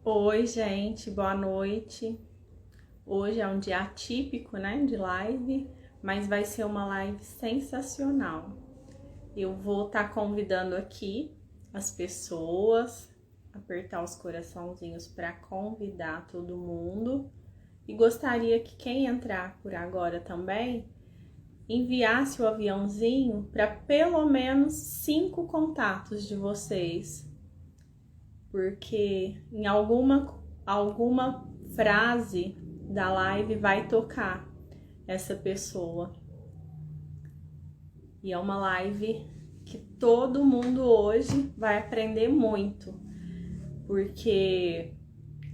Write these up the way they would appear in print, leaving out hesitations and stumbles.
Oi, gente, boa noite. Hoje é um dia atípico, né, de live, mas vai ser uma live sensacional. Eu vou estar convidando aqui as pessoas, apertar os coraçãozinhos para convidar todo mundo. E gostaria que quem entrar por agora também enviasse o aviãozinho para pelo menos 5 contatos de vocês, porque em alguma frase da live vai tocar essa pessoa. E é uma live que todo mundo hoje vai aprender muito, porque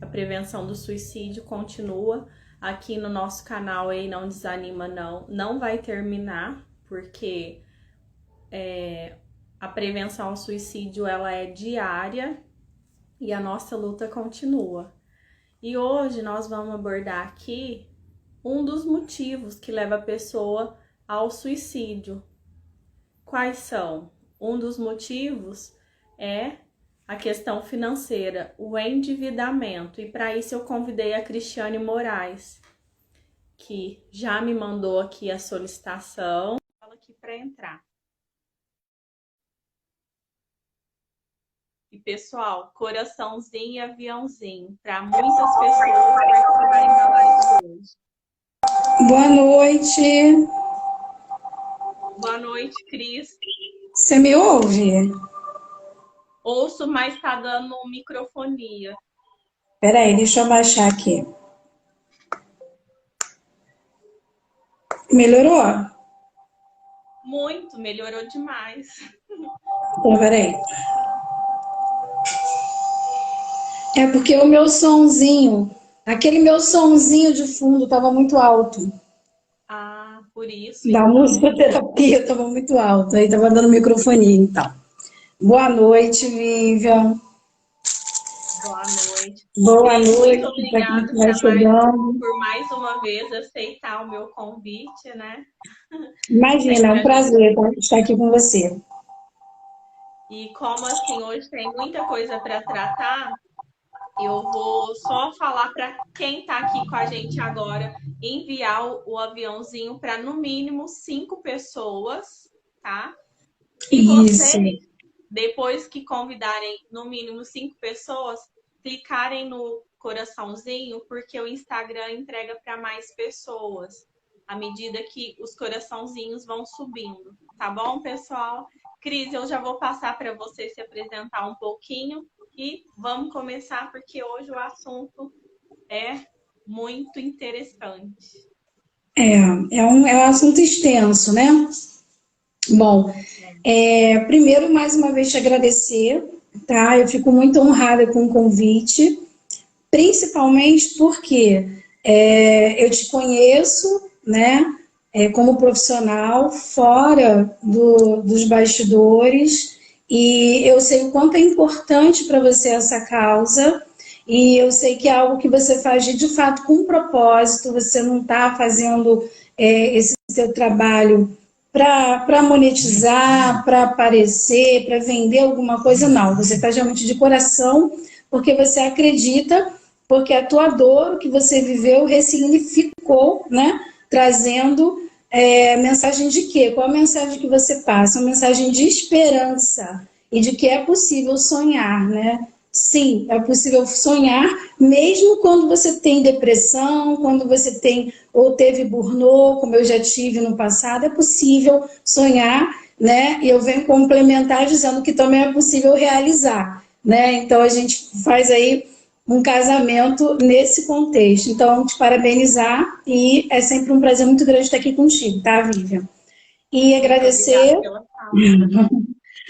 a prevenção do suicídio continua aqui no nosso canal aí, não desanima não vai terminar, porque a prevenção ao suicídio ela é diária e a nossa luta continua. E hoje nós vamos abordar aqui um dos motivos que leva a pessoa ao suicídio. Quais são? Um dos motivos é a questão financeira, o endividamento. E para isso eu convidei a Cristiane Moraes, que já me mandou aqui a solicitação. Fala aqui para entrar. E pessoal, coraçãozinho e aviãozinho para muitas pessoas participarem da live de hoje. Boa noite. Boa noite, Cris. Você me ouve? Ouço, mas tá dando microfonia. Peraí, deixa eu baixar aqui. Melhorou? Muito, melhorou demais. Então, peraí. É porque o meu sonzinho, aquele meu sonzinho de fundo estava muito alto. Ah, por isso, Da então. musicoterapia estava muito alto. Aí estava dando microfonia, então. Boa noite, Vivian. Boa noite. Boa Cris, muito noite para quem obrigada está chegando. por mais uma vez aceitar o meu convite, né? Imagina, é um prazer estar aqui com você. E como assim, hoje tem muita coisa para tratar, eu vou só falar para quem está aqui com a gente agora enviar o aviãozinho para no mínimo 5 pessoas, tá? E Isso. vocês, depois que convidarem no mínimo 5 pessoas, clicarem no coraçãozinho, porque o Instagram entrega para mais pessoas, à medida que os coraçãozinhos vão subindo. Tá bom, pessoal? Cris, eu já vou passar para você se apresentar um pouquinho e vamos começar, porque hoje o assunto é muito interessante. É um assunto extenso, né? Bom, primeiro, mais uma vez, te agradecer, tá? Eu fico muito honrada com o convite, principalmente porque eu te conheço, né, como profissional, fora dos bastidores, e eu sei o quanto é importante para você essa causa, e eu sei que é algo que você faz de fato com propósito, você não está fazendo esse seu trabalho para monetizar, para aparecer, para vender alguma coisa, não. Você faz realmente de coração, porque você acredita, porque a tua dor, o que você viveu, ressignificou, né? Trazendo mensagem de quê? Qual a mensagem que você passa? Uma mensagem de esperança e de que é possível sonhar, né? Sim, é possível sonhar, mesmo quando você tem depressão, quando você tem ou teve burnout, como eu já tive no passado, é possível sonhar, né? E eu venho complementar dizendo que também é possível realizar, né? Então a gente faz aí um casamento nesse contexto. Então, te parabenizar e é sempre um prazer muito grande estar aqui contigo, tá, Vivian? E agradecer, Obrigada pela fala.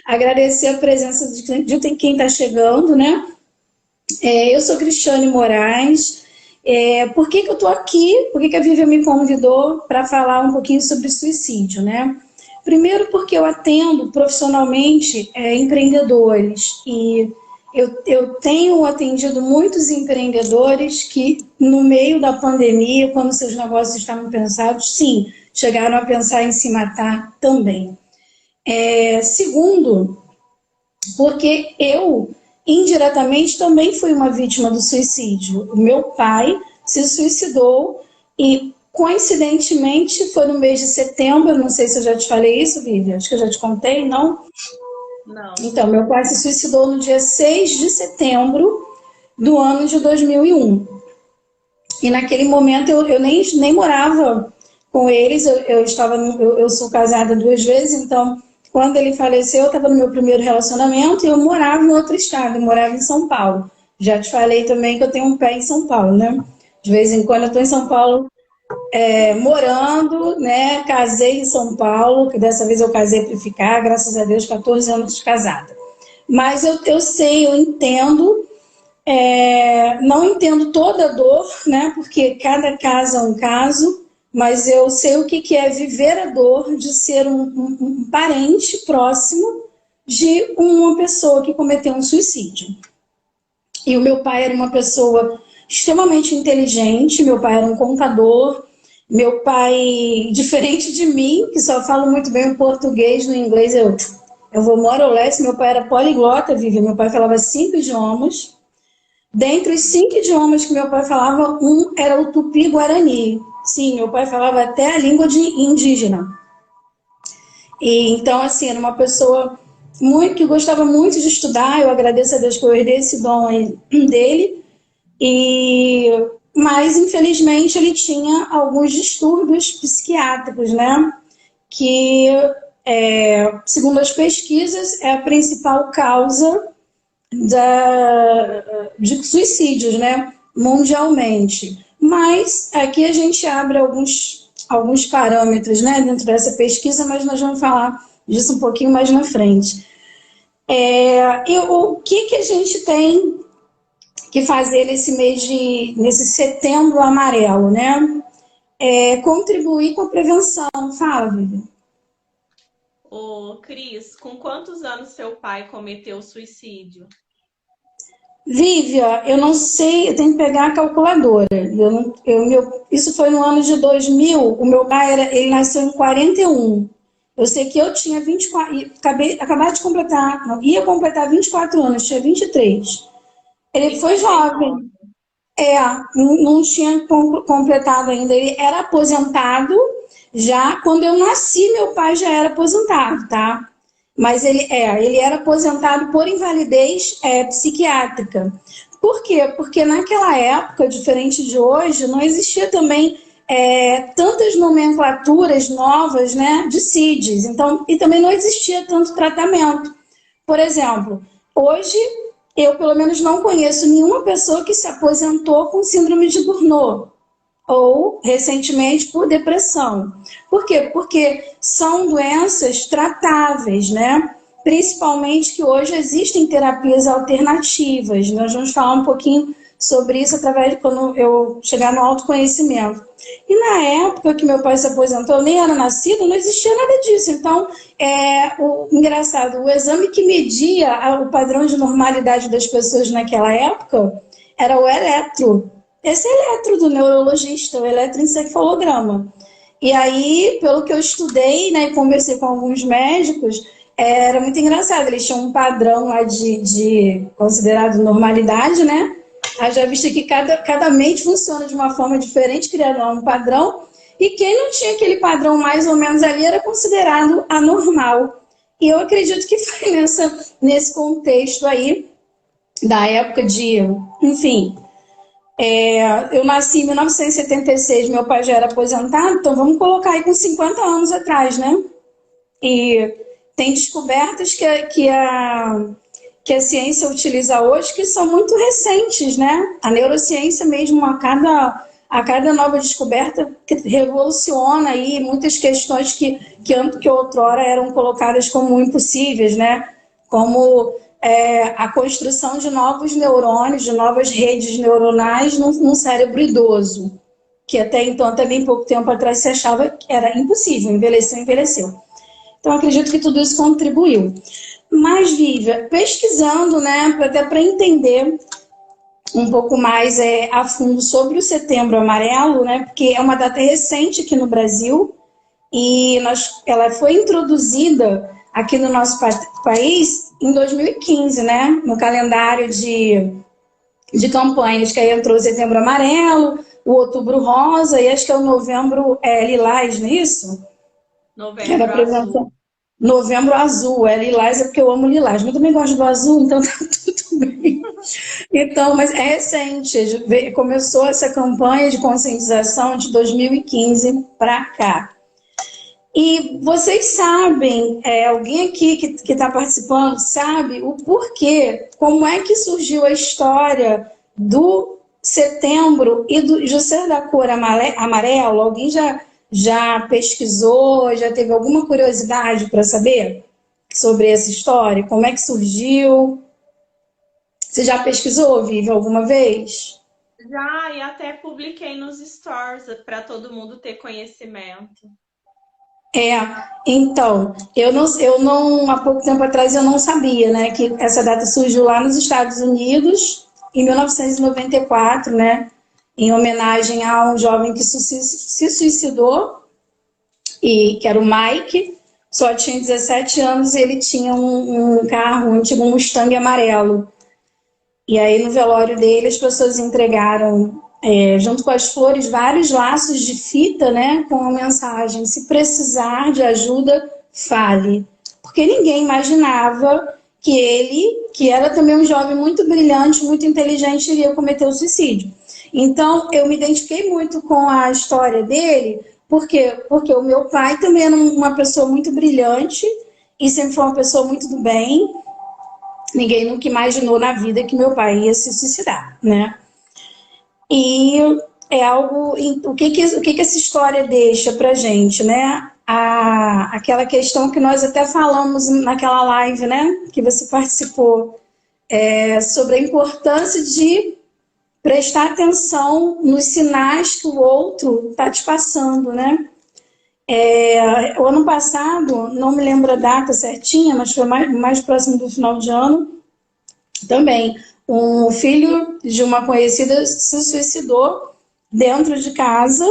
agradecer a presença de quem está chegando, né? Eu sou Cristiane Moraes. Por que eu estou aqui? Por que a Vivian me convidou para falar um pouquinho sobre suicídio, né? Primeiro porque eu atendo profissionalmente empreendedores e eu tenho atendido muitos empreendedores que no meio da pandemia, quando seus negócios estavam pensados, sim, chegaram a pensar em se matar também. Segundo, porque eu indiretamente também fui uma vítima do suicídio. O meu pai se suicidou e, coincidentemente, foi no mês de setembro, não sei se eu já te falei isso, Vivian, acho que eu já te contei, não? Não. Então, meu pai se suicidou no dia 6 de setembro do ano de 2001. E naquele momento eu nem morava com eles, eu sou casada 2 vezes, então quando ele faleceu eu estava no meu primeiro relacionamento e eu morava em outro estado, eu morava em São Paulo. Já te falei também que eu tenho um pé em São Paulo, né? De vez em quando eu estou em São Paulo morando, né? Casei em São Paulo, que dessa vez eu casei para ficar, graças a Deus, 14 anos de casada. Mas eu sei, eu entendo. Não entendo toda a dor, né? Porque cada caso é um caso, mas eu sei o que é viver a dor de ser um parente próximo de uma pessoa que cometeu um suicídio. E o meu pai era uma pessoa extremamente inteligente, meu pai era um contador, meu pai, diferente de mim, que só falo muito bem o português, no inglês eu vou more or less, meu pai era poliglota, Vivi, meu pai falava 5 idiomas. Dentre os 5 idiomas que meu pai falava, um era o tupi-guarani. Sim, meu pai falava até a língua indígena. E então, assim, era uma pessoa que gostava muito de estudar. Eu agradeço a Deus que eu herdei esse dom aí dele. Mas, infelizmente, ele tinha alguns distúrbios psiquiátricos, né? Que, segundo as pesquisas, é a principal causa de suicídios, né, mundialmente. Mas aqui a gente abre alguns parâmetros, né, dentro dessa pesquisa, mas nós vamos falar disso um pouquinho mais na frente. O que a gente tem que fazer nesse setembro amarelo, né? Contribuir com a prevenção. Fala, Vivi. Ô, Cris, com quantos anos seu pai cometeu suicídio? Vívia, eu não sei, eu tenho que pegar a calculadora. Isso foi no ano de 2000, o meu pai ele nasceu em 41. Eu sei que eu tinha 24, acabei de completar, não, ia completar 24 anos, tinha 23. Ele foi jovem, não tinha completado ainda, ele era aposentado, já quando eu nasci, meu pai já era aposentado, tá? Mas ele era aposentado por invalidez psiquiátrica. Por quê? Porque naquela época, diferente de hoje, não existia também tantas nomenclaturas novas, né, de CIDs. Então, e também não existia tanto tratamento. Por exemplo, hoje eu pelo menos não conheço nenhuma pessoa que se aposentou com síndrome de Burnout ou recentemente por depressão. Por quê? Porque são doenças tratáveis, né? Principalmente que hoje existem terapias alternativas. Nós vamos falar um pouquinho sobre isso através de quando eu chegar no autoconhecimento. E na época que meu pai se aposentou, eu nem era nascida, não existia nada disso. Então, engraçado, o exame que media o padrão de normalidade das pessoas naquela época era o eletro. Esse eletro do neurologista, o eletroencefalograma. E aí, pelo que eu estudei, né, e conversei com alguns médicos, era muito engraçado. Eles tinham um padrão lá de considerado normalidade, né? Haja vista que cada mente funciona de uma forma diferente, criando um padrão. E quem não tinha aquele padrão mais ou menos ali era considerado anormal. E eu acredito que foi nesse contexto aí, da época enfim... eu nasci em 1976, meu pai já era aposentado, então vamos colocar aí com 50 anos atrás, né? E tem descobertas que a ciência utiliza hoje que são muito recentes, né? A neurociência mesmo, a cada nova descoberta revoluciona aí muitas questões que outrora eram colocadas como impossíveis, né? Como a construção de novos neurônios, de novas redes neuronais num cérebro idoso, que até então, até bem pouco tempo atrás, se achava que era impossível, envelheceu. Então, acredito que tudo isso contribuiu. Mas, Vivian, pesquisando, né, até para entender um pouco mais a fundo sobre o Setembro Amarelo, né, porque é uma data recente aqui no Brasil, e ela foi introduzida aqui no nosso país em 2015, né? No calendário de campanhas, que aí entrou o Setembro Amarelo, o Outubro Rosa e acho que é o Novembro Lilás, não é isso? Que era a Novembro Azul. prevenção. Novembro Azul, lilás é porque eu amo lilás, mas eu também gosto do azul, então tá tudo bem. Então, mas é recente, começou essa campanha de conscientização de 2015 para cá. E vocês sabem, alguém aqui que está participando sabe o porquê, como é que surgiu a história do setembro e do ser da cor amarelo? Alguém já pesquisou, já teve alguma curiosidade para saber sobre essa história? Como é que surgiu? Você já pesquisou, Vivi, alguma vez? Já, e até publiquei nos stores para todo mundo ter conhecimento. É, então, há pouco tempo atrás eu não sabia, né, que essa data surgiu lá nos Estados Unidos, em 1994, né, em homenagem a um jovem que se suicidou, e que era o Mike, só tinha 17 anos e ele tinha um carro, um antigo Mustang amarelo. E aí no velório dele as pessoas entregaram junto com as flores, vários laços de fita, né, com a mensagem: se precisar de ajuda, fale. Porque ninguém imaginava que ele, que era também um jovem muito brilhante, muito inteligente, iria cometer o suicídio. Então, eu me identifiquei muito com a história dele, porque o meu pai também era uma pessoa muito brilhante e sempre foi uma pessoa muito do bem. Ninguém nunca imaginou na vida que meu pai ia se suicidar, né? E é algo. O que essa história deixa pra gente, né? Aquela questão que nós até falamos naquela live, né? Que você participou, sobre a importância de prestar atenção nos sinais que o outro está te passando, né? O ano passado, não me lembro a data certinha, mas foi mais próximo do final de ano, também. Um filho de uma conhecida se suicidou dentro de casa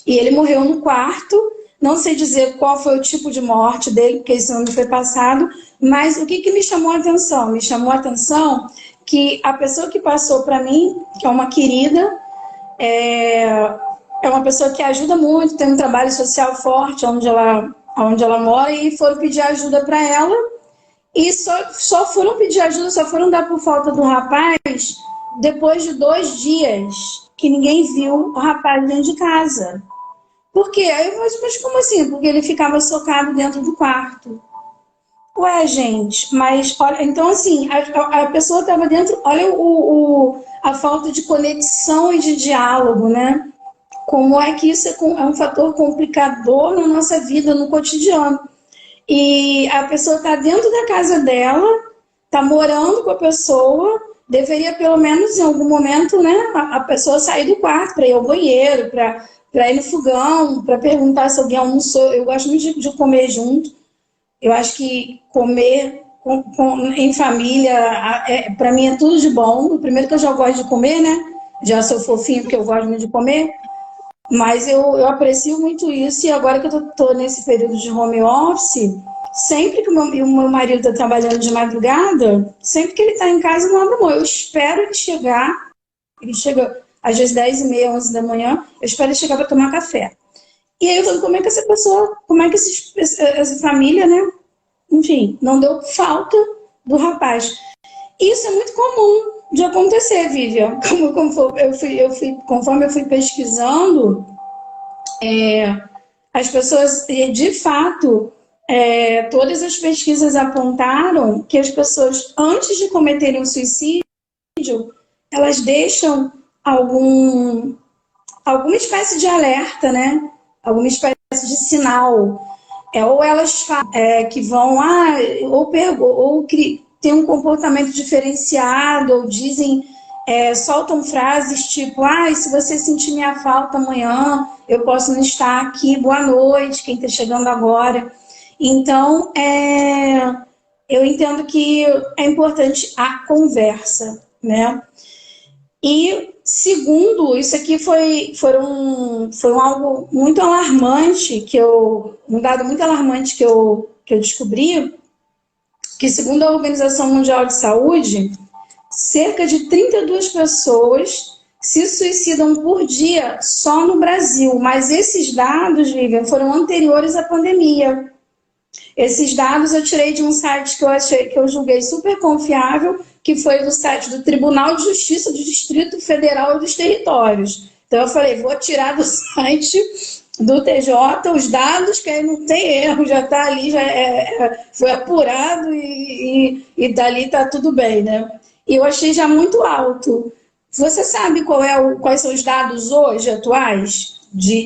e ele morreu no quarto. Não sei dizer qual foi o tipo de morte dele, porque isso não me foi passado, mas o que me chamou a atenção? Me chamou a atenção que a pessoa que passou para mim, que é uma querida, é uma pessoa que ajuda muito, tem um trabalho social forte onde ela mora, e foram pedir ajuda para ela. E só foram pedir ajuda, só foram dar por falta do rapaz depois de 2 dias que ninguém viu o rapaz dentro de casa. Por quê? Aí eu falei, mas como assim? Porque ele ficava socado dentro do quarto. Ué, gente, mas olha, então assim, a pessoa estava dentro, olha a falta de conexão e de diálogo, né? Como é que isso é um fator complicador na nossa vida, no cotidiano. E a pessoa está dentro da casa dela, está morando com a pessoa, deveria pelo menos em algum momento, né, a pessoa sair do quarto para ir ao banheiro, para ir no fogão, para perguntar se alguém almoçou. Eu gosto muito de comer junto. Eu acho que comer em família, para mim é tudo de bom. O primeiro que eu já gosto de comer, né? Já sou fofinho porque eu gosto muito de comer. Mas eu aprecio muito isso, e agora que eu estou nesse período de home office, sempre que o meu marido está trabalhando de madrugada, sempre que ele está em casa, eu não abro mão. Eu espero ele chega às vezes 10h30, 11 da manhã, eu espero ele chegar para tomar café. E aí eu falo, como é que essa pessoa, como é que essa família, né? Enfim, não deu falta do rapaz. Isso é muito comum de acontecer, Vivian. Conforme eu fui pesquisando, as pessoas, de fato, todas as pesquisas apontaram que as pessoas, antes de cometerem um suicídio, elas deixam alguma espécie de alerta, né? Alguma espécie de sinal. Ou elas falam que vão, ou tem um comportamento diferenciado, ou dizem, soltam frases tipo, se você sentir minha falta amanhã, eu posso não estar aqui, boa noite, quem está chegando agora. Então, eu entendo que é importante a conversa, né? E segundo, isso aqui foi algo muito alarmante, um dado muito alarmante que eu descobri, que, segundo a Organização Mundial de Saúde, cerca de 32 pessoas se suicidam por dia só no Brasil. Mas esses dados, Vivian, foram anteriores à pandemia. Esses dados eu tirei de um site que eu julguei super confiável, que foi do site do Tribunal de Justiça do Distrito Federal e dos Territórios. Então eu falei, vou tirar do site do TJ os dados, que aí não tem erro, já está ali, foi apurado e dali está tudo bem, né? E eu achei já muito alto. Você sabe quais são os dados hoje atuais de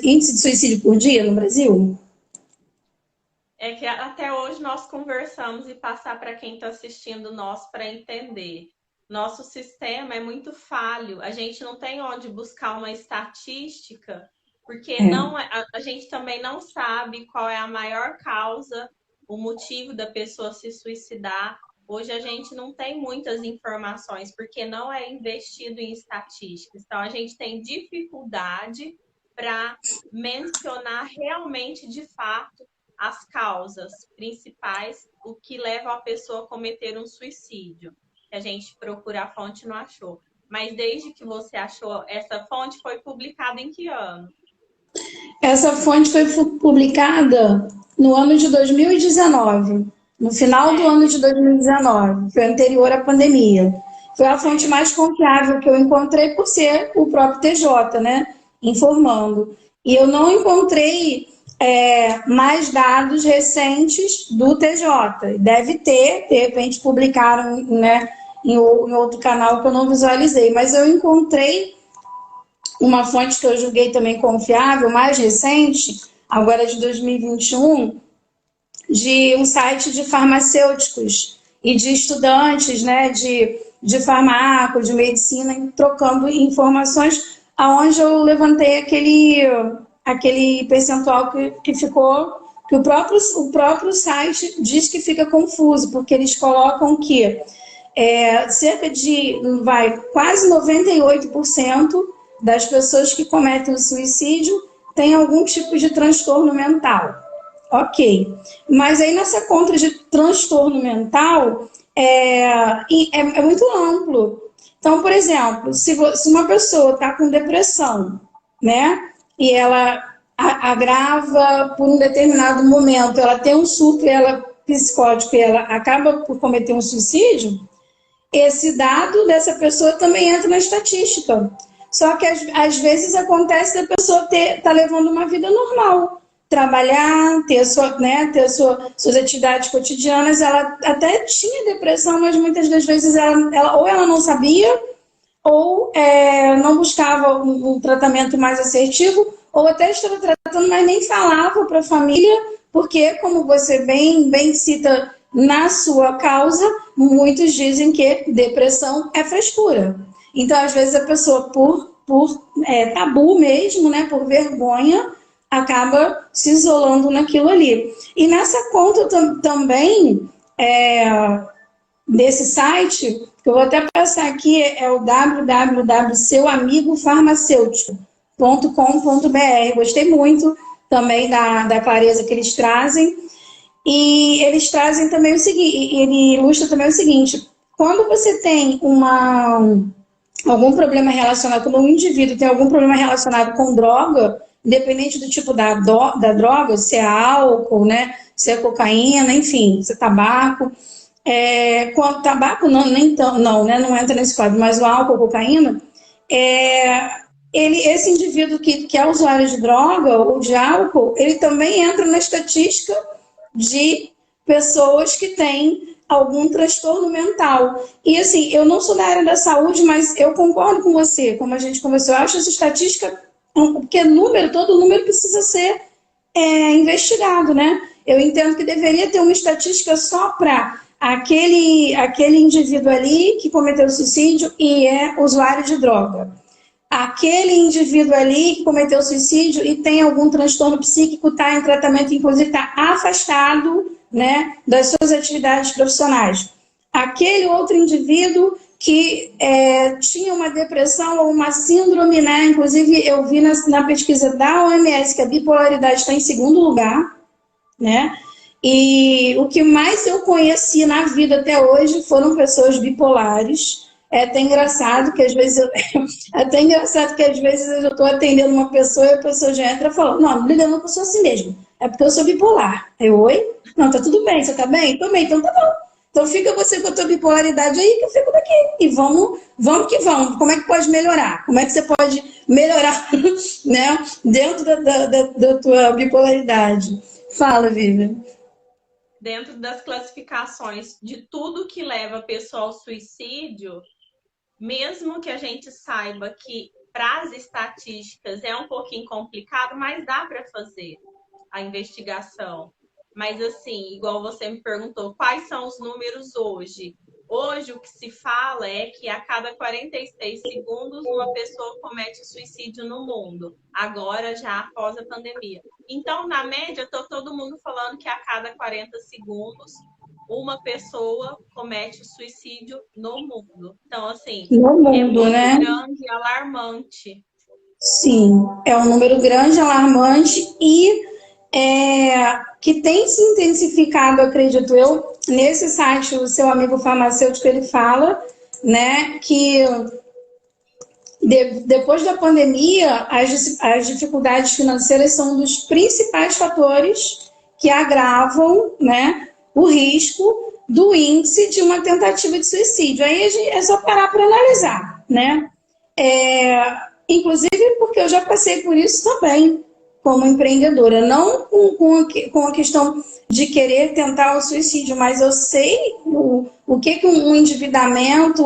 índice de suicídio por dia no Brasil? É que até hoje nós conversamos e passar para quem está assistindo nós para entender. Nosso sistema é muito falho. A gente não tem onde buscar uma estatística, porque a gente também não sabe qual é a maior causa, o motivo da pessoa se suicidar. Hoje a gente não tem muitas informações, porque não é investido em estatísticas. Então a gente tem dificuldade para mencionar realmente, de fato, as causas principais, o que leva a pessoa a cometer um suicídio. A gente procura a fonte e não achou. Mas desde que você achou, essa fonte foi publicada em que ano? Essa fonte foi publicada no ano de 2019, no final do ano de 2019, foi anterior à pandemia. Foi a fonte mais confiável que eu encontrei por ser o próprio TJ, né, informando. E eu não encontrei mais dados recentes do TJ. Deve ter, de repente publicaram, né, em outro canal que eu não visualizei, mas eu encontrei uma fonte que eu julguei também confiável, mais recente, agora de 2021, de um site de farmacêuticos e de estudantes, né, de farmácia, de medicina, trocando informações, aonde eu levantei aquele percentual que ficou, que o próprio site diz que fica confuso, porque eles colocam que cerca de quase 98% das pessoas que cometem o suicídio têm algum tipo de transtorno mental. Ok. Mas aí nessa conta de transtorno mental é muito amplo. Então, por exemplo, se uma pessoa está com depressão, né, e ela agrava por um determinado momento, ela tem um surto psicótico e ela acaba por cometer um suicídio, esse dado dessa pessoa também entra na estatística. Só que às vezes acontece da pessoa tá levando uma vida normal, trabalhar, ter suas atividades cotidianas. Ela até tinha depressão, mas muitas das vezes ela não sabia, ou não buscava um tratamento mais assertivo, ou até estava tratando, mas nem falava para a família, porque, como você bem cita na sua causa, muitos dizem que depressão é frescura. Então, às vezes, a pessoa, por tabu mesmo, né, por vergonha, acaba se isolando naquilo ali. E nessa conta também, desse site, que eu vou até passar aqui, é o www.seuamigufarmacêutico.com.br. Gostei muito também da clareza que eles trazem. E eles trazem também o seguinte, ele ilustra também o seguinte: quando você tem algum problema relacionado, quando um indivíduo tem algum problema relacionado com droga, independente do tipo da droga, se é álcool, né, se é cocaína, enfim, se é tabaco. Tabaco não entra nesse quadro, mas o álcool, cocaína, esse indivíduo que é usuário de droga ou de álcool, ele também entra na estatística de pessoas que têm algum transtorno mental. E assim, eu não sou da área da saúde, mas eu concordo com você, como a gente conversou, eu acho essa estatística, porque todo número precisa ser investigado, né? Eu entendo que deveria ter uma estatística só para aquele indivíduo ali que cometeu suicídio e é usuário de droga. Aquele indivíduo ali que cometeu suicídio e tem algum transtorno psíquico, está em tratamento, inclusive está afastado, né, das suas atividades profissionais. Aquele outro indivíduo que tinha uma depressão ou uma síndrome, né, inclusive eu vi na pesquisa da OMS que a bipolaridade está em segundo lugar, né, E o que mais eu conheci na vida até hoje foram pessoas bipolares. É até engraçado que às vezes eu estou atendendo uma pessoa e a pessoa já entra falando, não, não liga não que eu sou assim mesmo. É porque eu sou bipolar. Aí, oi? Não, tá tudo bem, você tá bem? Tô bem, então tá bom. Então fica você com a tua bipolaridade aí que eu fico daqui. E vamos que vamos. Como é que pode melhorar? Como é que você pode melhorar, né? Dentro da tua bipolaridade. Fala, Vivian. Dentro das classificações de tudo que leva a pessoa ao suicídio, mesmo que a gente saiba que para as estatísticas é um pouquinho complicado, mas dá para fazer a investigação. Mas assim, igual você me perguntou, quais são os números hoje? Hoje o que se fala é que a cada 46 segundos uma pessoa comete suicídio no mundo, agora já após a pandemia. Então, na média, está todo mundo falando que a cada 40 segundos uma pessoa comete suicídio no mundo. Então, assim, no mundo, é muito né? grande e alarmante. Sim, é um número grande, alarmante e que tem se intensificado, acredito eu. Nesse site, o seu amigo farmacêutico, ele fala, né, que depois da pandemia, as dificuldades financeiras são um dos principais fatores que agravam, né, o risco do índice de uma tentativa de suicídio. Aí é só parar para analisar, né? Inclusive porque eu já passei por isso também, como empreendedora. Não com a questão de querer tentar o suicídio, mas eu sei o que um endividamento,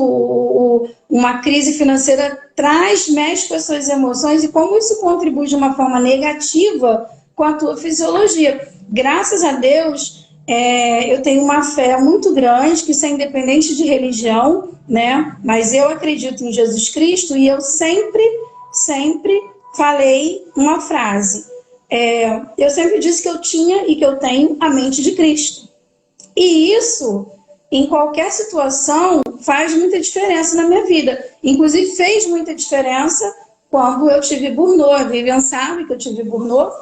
uma crise financeira traz, mexe com as suas emoções e como isso contribui de uma forma negativa com a tua fisiologia. Graças a Deus, eu tenho uma fé muito grande, que isso é independente de religião, né? Mas eu acredito em Jesus Cristo e eu sempre falei uma frase. Eu sempre disse que eu tinha e que eu tenho a mente de Cristo. E isso, em qualquer situação, faz muita diferença na minha vida. Inclusive, fez muita diferença quando eu tive burnout. A Vivian sabe que eu tive burnout.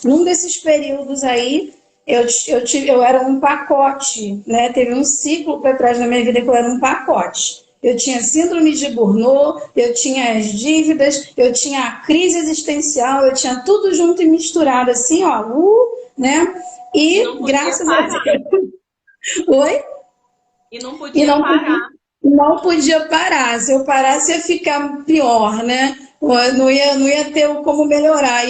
Num desses períodos aí, eu era um pacote, né? Teve um ciclo para trás na minha vida que eu era um pacote. Eu tinha síndrome de Burnout, eu tinha as dívidas, eu tinha a crise existencial, eu tinha tudo junto e misturado assim, ó, né? E graças a Deus. Oi? E não podia parar. Não podia parar. Se eu parasse, ia ficar pior, né? Não ia ter como melhorar,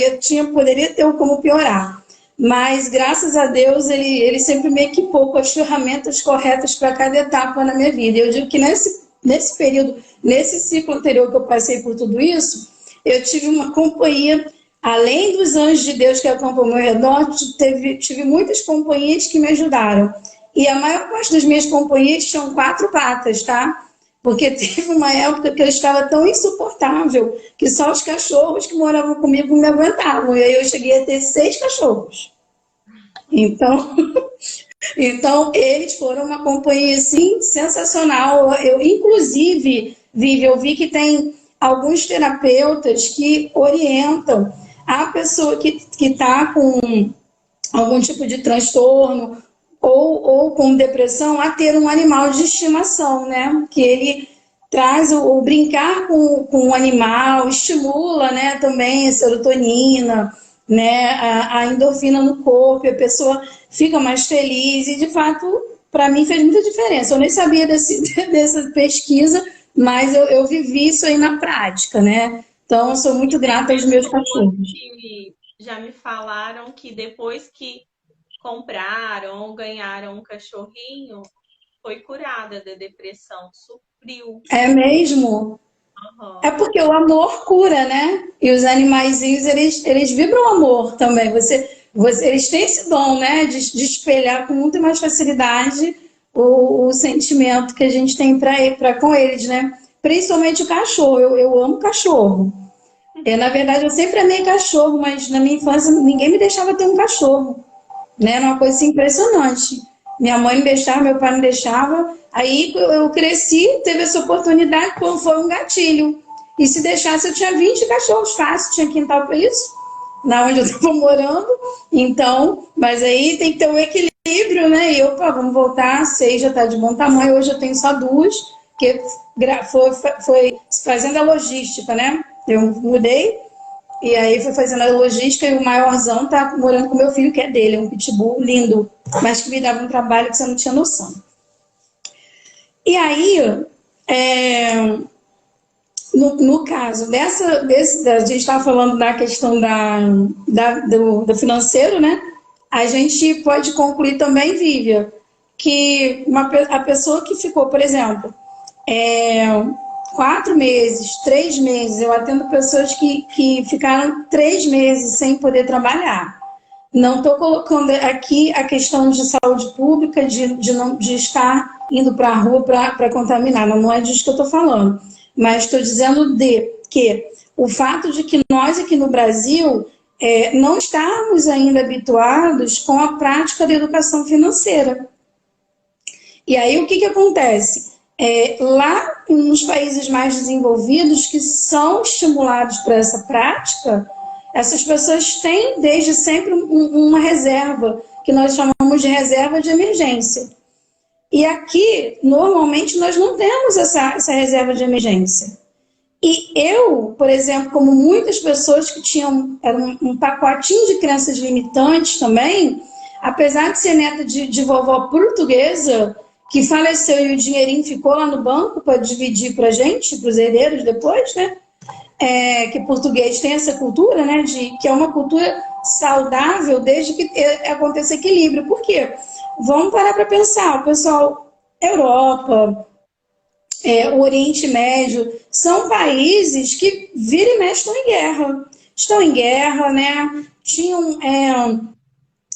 poderia ter como piorar. Mas, graças a Deus, ele sempre me equipou com as ferramentas corretas para cada etapa na minha vida. Eu digo que nesse período, nesse ciclo anterior que eu passei por tudo isso, eu tive uma companhia, além dos anjos de Deus que acampam ao meu redor, tive muitas companhias que me ajudaram. E a maior parte das minhas companhias tinham 4 patas, tá? Porque teve uma época que eu estava tão insuportável que só os cachorros que moravam comigo me aguentavam. E aí eu cheguei a ter 6 cachorros. Então, eles foram uma companhia, assim, sensacional. Inclusive, Vivi, eu vi que tem alguns terapeutas que orientam a pessoa que está com algum tipo de transtorno ou com depressão a ter um animal de estimação, né? Que ele traz o brincar com o animal, estimula, né, também a serotonina, né, a endorfina no corpo, a pessoa fica mais feliz e, de fato, para mim fez muita diferença. Eu nem sabia dessa pesquisa, mas eu vivi isso aí na prática, né? Então, eu sou muito grata aos meus cachorros. Já me falaram que depois que compraram ou ganharam um cachorrinho, foi curada da depressão, supriu. É mesmo? Uhum. É porque o amor cura, né? E os animaizinhos, eles vibram amor também. Eles têm esse dom, né? De espelhar com muito mais facilidade o sentimento que a gente tem para com eles, né? Principalmente o cachorro. Eu amo cachorro. Na verdade, eu sempre amei cachorro, mas na minha infância ninguém me deixava ter um cachorro. Né? Era uma coisa assim, impressionante. Minha mãe me deixava, meu pai me deixava. Aí eu cresci, teve essa oportunidade, foi um gatilho. E se deixasse, eu tinha 20 cachorros fácil, tinha quintal para isso. na onde eu estava morando, então, mas aí tem que ter um equilíbrio, né? E eu, pá, vamos voltar, 6 já está de bom tamanho, hoje eu tenho só 2, que foi fazendo a logística, né? Eu mudei, e aí fui fazendo a logística, e o maiorzão tá morando com meu filho, que é dele, é um pitbull lindo, mas que me dava um trabalho que você não tinha noção. E aí, no caso a gente estava falando da questão do financeiro, né? A gente pode concluir também, Vívia, que a pessoa que ficou, por exemplo, 4 meses, 3 meses, eu atendo pessoas que ficaram 3 meses sem poder trabalhar. Não estou colocando aqui a questão de saúde pública, de estar indo para a rua para contaminar, não é disso que eu estou falando. Mas estou dizendo que o fato de que nós aqui no Brasil não estamos ainda habituados com a prática da educação financeira. E aí o que acontece? Lá nos países mais desenvolvidos, que são estimulados para essa prática, essas pessoas têm desde sempre uma reserva, que nós chamamos de reserva de emergência. E aqui, normalmente, nós não temos essa reserva de emergência. E eu, por exemplo, como muitas pessoas que tinham um pacotinho de crenças limitantes também, apesar de ser neta de vovó portuguesa, que faleceu e o dinheirinho ficou lá no banco para dividir para a gente, para os herdeiros depois, né? Que português tem essa cultura, né? Que é uma cultura saudável desde que aconteça equilíbrio. Por quê? Vamos parar para pensar. O pessoal, Europa, o Oriente Médio, são países que vira e mexe estão em guerra. Estão em guerra, né? Tinham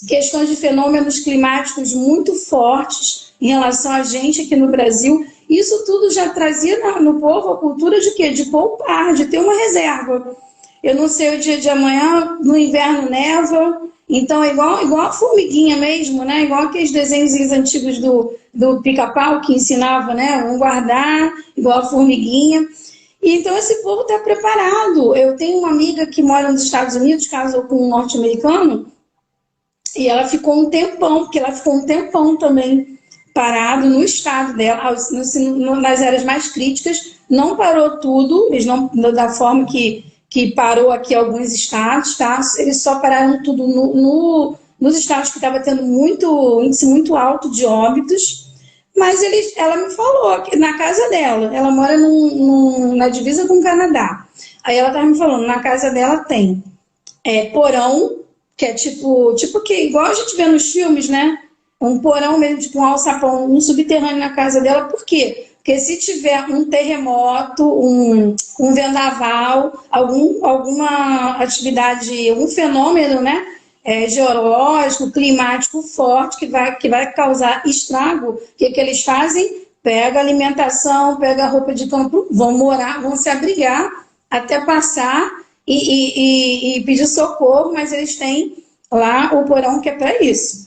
questões de fenômenos climáticos muito fortes em relação a gente aqui no Brasil. Isso tudo já trazia no povo a cultura de quê? De poupar, de ter uma reserva. Eu não sei o dia de amanhã, no inverno neva, então é igual a formiguinha mesmo, né? Igual aqueles desenhos antigos do Pica-Pau que ensinava, né? Vamos guardar, igual a formiguinha. E então esse povo está preparado. Eu tenho uma amiga que mora nos Estados Unidos, casou com um norte-americano, e ela ficou um tempão, porque ela ficou um tempão também parado no estado dela, nas áreas mais críticas, não parou tudo, eles não, da forma que parou aqui alguns estados, tá? Eles só pararam tudo nos estados que estava tendo índice muito alto de óbitos, mas ela me falou que na casa dela, ela mora na divisa com o Canadá, aí ela estava me falando, na casa dela tem porão, que é tipo que igual a gente vê nos filmes, né? Um porão mesmo, tipo um alçapão, um subterrâneo na casa dela. Por quê? Porque se tiver um terremoto, um vendaval, alguma atividade, um fenômeno, né? Geológico, climático forte, que vai causar estrago, o que eles fazem? Pega alimentação, pega roupa de campo, vão se abrigar até passar e pedir socorro, mas eles têm lá o porão que é para isso.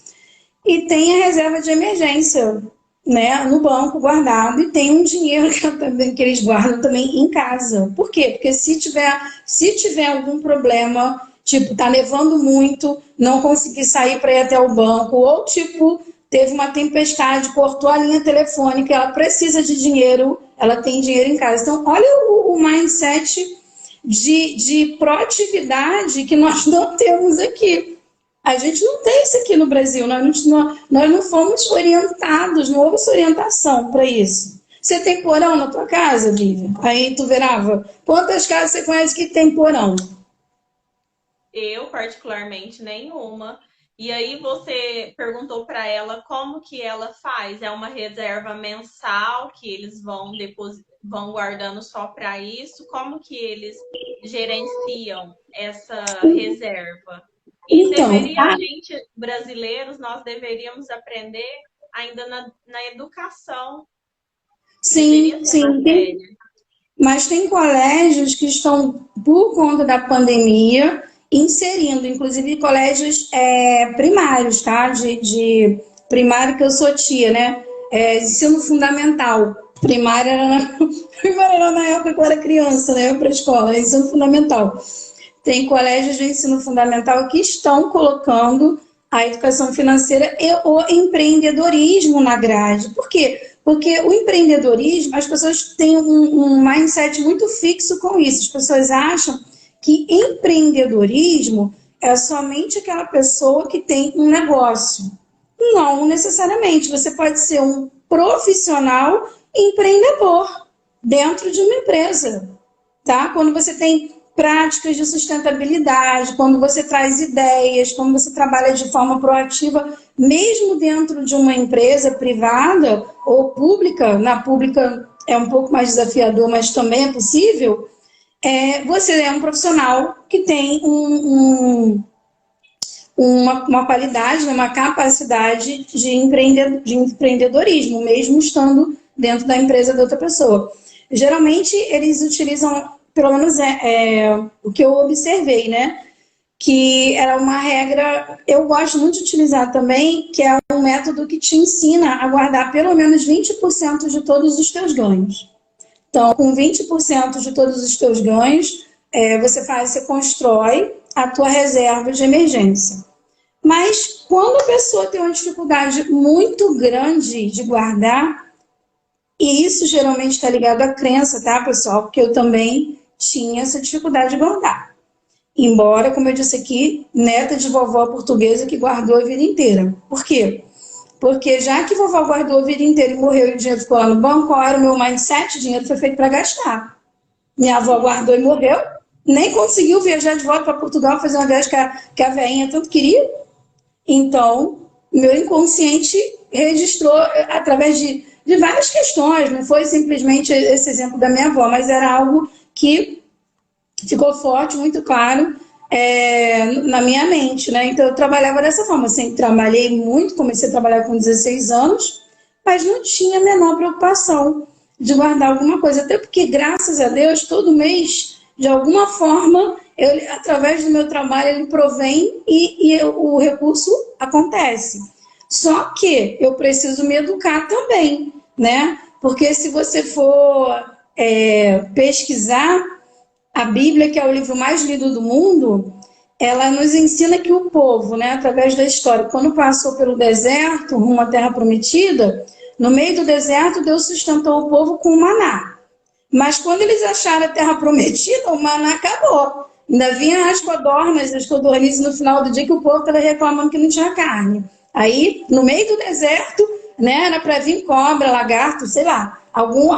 E tem a reserva de emergência, né, no banco guardado, e tem um dinheiro que eles guardam também em casa. Por quê? Porque se tiver algum problema, tipo, tá nevando muito, não consegui sair para ir até o banco, ou tipo, teve uma tempestade, cortou a linha telefônica, ela precisa de dinheiro, ela tem dinheiro em casa. Então, olha o mindset de proatividade que nós não temos aqui. A gente não tem isso aqui no Brasil, nós não fomos orientados, não houve essa orientação para isso. Você tem porão na tua casa, Vivian? Aí tu verava, quantas casas você conhece que tem porão? Eu, particularmente, nenhuma. E aí você perguntou para ela como que ela faz? É uma reserva mensal que eles vão guardando só para isso? Como que eles gerenciam essa reserva? E Então, a gente, brasileiros, nós deveríamos aprender ainda na educação. sim. Mas tem colégios que estão, por conta da pandemia, inserindo, inclusive colégios primários, tá? De primário, que eu sou tia, né? Ensino fundamental. Primária era na época que eu era criança, né? Para a escola, ensino fundamental. tem colégios de ensino fundamental que estão colocando a educação financeira e o empreendedorismo na grade. Por quê? Porque o empreendedorismo, as pessoas têm um mindset muito fixo com isso. As pessoas acham que empreendedorismo é somente aquela pessoa que tem um negócio. Não necessariamente. Você pode ser um profissional empreendedor dentro de uma empresa, tá? Quando você tem práticas de sustentabilidade, quando você traz ideias, quando você trabalha de forma proativa, mesmo dentro de uma empresa privada ou pública, na pública é um pouco mais desafiador, mas também é possível, você é um profissional que tem uma qualidade, uma capacidade de empreendedorismo, mesmo estando dentro da empresa da outra pessoa. Geralmente, eles utilizam, pelo menos o que eu observei, né? Que era uma regra, eu gosto muito de utilizar também, que é um método que te ensina a guardar pelo menos 20% de todos os teus ganhos. Então, com 20% de todos os teus ganhos, você constrói a tua reserva de emergência. Mas quando a pessoa tem uma dificuldade muito grande de guardar, e isso geralmente está ligado à crença, tá, pessoal? Porque eu também tinha essa dificuldade de guardar. Embora, como eu disse aqui, neta de vovó portuguesa que guardou a vida inteira. Por quê? Porque já que vovó guardou a vida inteira e morreu e o dinheiro ficou lá no banco, qual era o meu mindset? O dinheiro foi feito para gastar. Minha avó guardou e morreu, nem conseguiu viajar de volta para Portugal, fazer uma viagem que a velhinha tanto queria. Então, meu inconsciente registrou através de várias questões, não foi simplesmente esse exemplo da minha avó, mas era algo que ficou forte, muito claro na minha mente, né? Então, eu trabalhava dessa forma, assim, trabalhei muito, comecei a trabalhar com 16 anos, mas não tinha a menor preocupação de guardar alguma coisa, até porque, graças a Deus, todo mês, de alguma forma, através do meu trabalho, ele provém e o recurso acontece. Só que eu preciso me educar também, né? Porque se você for pesquisar a Bíblia, que é o livro mais lido do mundo, ela nos ensina que o povo, né, através da história, quando passou pelo deserto, rumo à terra prometida, no meio do deserto, Deus sustentou o povo com o maná. Mas quando eles acharam a terra prometida, o maná acabou. Ainda vinha as codornizes no final do dia, que o povo estava reclamando que não tinha carne. Aí, no meio do deserto, né, era para vir cobra, lagarto, sei lá, algum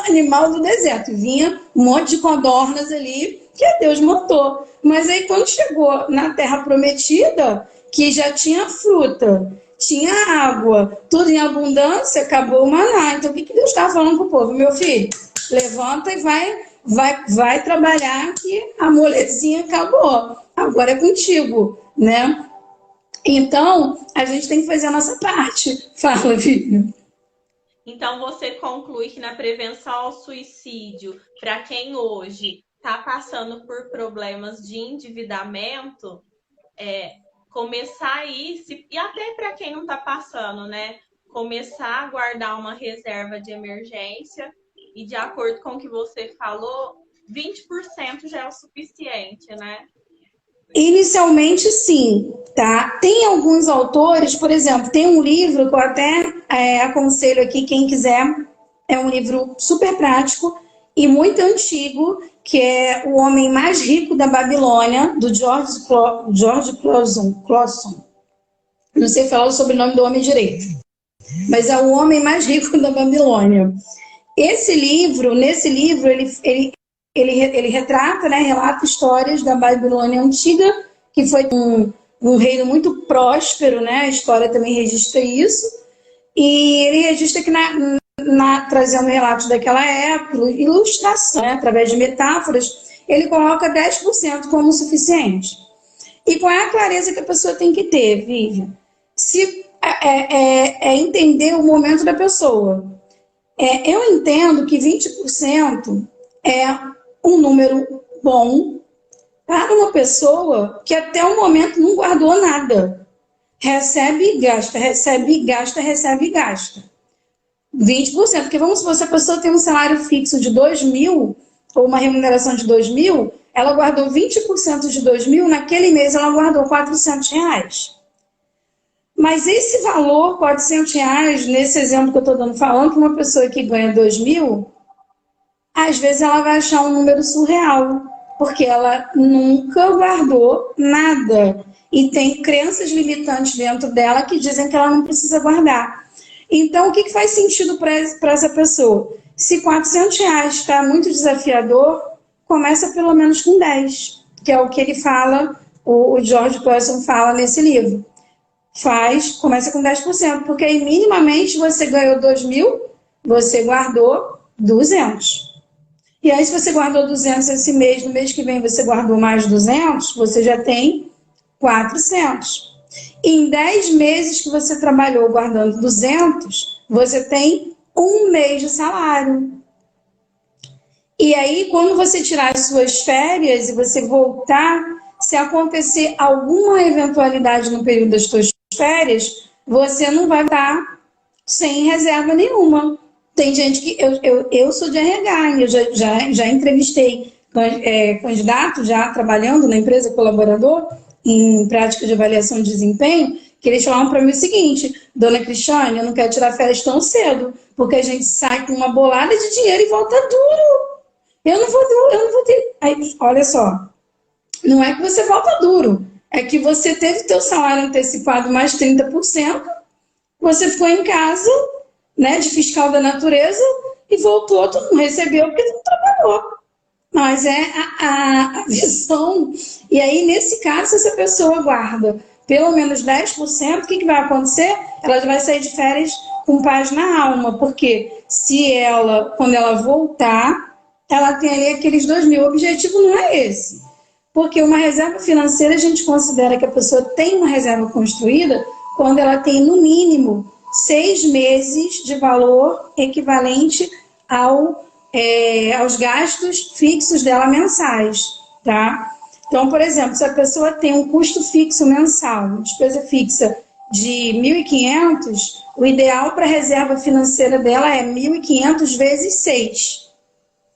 animal do deserto. Vinha um monte de codornas ali que Deus matou. Mas aí, quando chegou na terra prometida, que já tinha fruta, tinha água, tudo em abundância, acabou o maná. Então, o que Deus estava falando para o povo? Meu filho, levanta e vai trabalhar, que a molezinha acabou. Agora é contigo, né? Então, a gente tem que fazer a nossa parte. Fala, filho. Então, você conclui que na prevenção ao suicídio, para quem hoje está passando por problemas de endividamento, começar isso, e até para quem não está passando, né? Começar a guardar uma reserva de emergência e, de acordo com o que você falou, 20% já é o suficiente, né? Inicialmente, sim, tá? Tem alguns autores, por exemplo, tem um livro que eu até aconselho aqui, quem quiser, é um livro super prático e muito antigo, que é O Homem Mais Rico da Babilônia, do George Clason. Não sei falar o sobrenome do homem direito, mas é O Homem Mais Rico da Babilônia. Nesse livro, ele retrata, né, relata histórias da Babilônia Antiga, que foi um reino muito próspero, né? A história também registra isso. E ele registra que, trazendo relatos daquela época, ilustração, né, através de metáforas, ele coloca 10% como suficiente. E qual é a clareza que a pessoa tem que ter, Vivian? Entender o momento da pessoa. Eu entendo que 20% é um número bom para uma pessoa que até o momento não guardou nada. Recebe e gasta, recebe e gasta, recebe e gasta. 20%, porque vamos supor, se a pessoa tem um salário fixo de 2.000 ou uma remuneração de 2.000, ela guardou 20% de 2.000, naquele mês ela guardou R$ 400. Mas esse valor, R$ 400, nesse exemplo que eu estou dando, falando que uma pessoa que ganha 2.000, às vezes ela vai achar um número surreal, porque ela nunca guardou nada. E tem crenças limitantes dentro dela que dizem que ela não precisa guardar. Então, o que faz sentido para essa pessoa? Se R$ 400 está muito desafiador, começa pelo menos com 10, que é o que ele fala, o George Clason fala nesse livro. Começa com 10%, porque aí minimamente você ganhou 2.000, você guardou 200. E aí se você guardou 200 esse mês, no mês que vem você guardou mais 200, você já tem 400. Em 10 meses que você trabalhou guardando 200, você tem um mês de salário. E aí, quando você tirar as suas férias e você voltar, se acontecer alguma eventualidade no período das suas férias, você não vai estar sem reserva nenhuma. Tem gente que... Eu sou de RH, eu já entrevistei candidato, já trabalhando na empresa, colaborador, em prática de avaliação de desempenho, que eles falavam para mim o seguinte: dona Cristiane, eu não quero tirar férias tão cedo, porque a gente sai com uma bolada de dinheiro e volta duro. Eu não vou ter... Aí, olha só, não é que você volta duro, é que você teve teu salário antecipado mais 30%, você ficou em casa, né, de fiscal da natureza, e voltou, tu não recebeu porque tu não trabalhou. Mas é a visão. E aí, nesse caso, se essa pessoa guarda pelo menos 10%, o que vai acontecer? Ela vai sair de férias com paz na alma, porque quando ela voltar, ela tem ali aqueles 2.000. O objetivo não é esse. Porque uma reserva financeira, a gente considera que a pessoa tem uma reserva construída quando ela tem, no mínimo, 6 meses de valor equivalente aos gastos fixos dela mensais, tá? Então, por exemplo, se a pessoa tem um custo fixo mensal, despesa fixa de 1.500, o ideal para a reserva financeira dela é 1.500 vezes 6.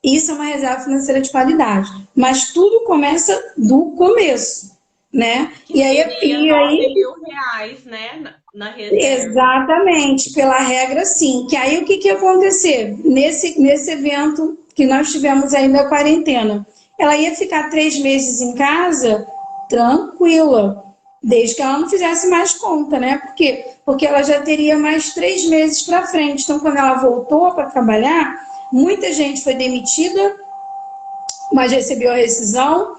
Isso é uma reserva financeira de qualidade. Mas tudo começa do começo, né? E aí R$ 9.000, né? Na reserva. Exatamente, pela regra sim. Que aí o que ia acontecer? Nesse evento que nós tivemos aí da quarentena, ela ia ficar 3 meses em casa tranquila, desde que ela não fizesse mais conta, né? Por quê? Porque ela já teria mais 3 meses para frente. Então, quando ela voltou para trabalhar, muita gente foi demitida, mas recebeu a rescisão.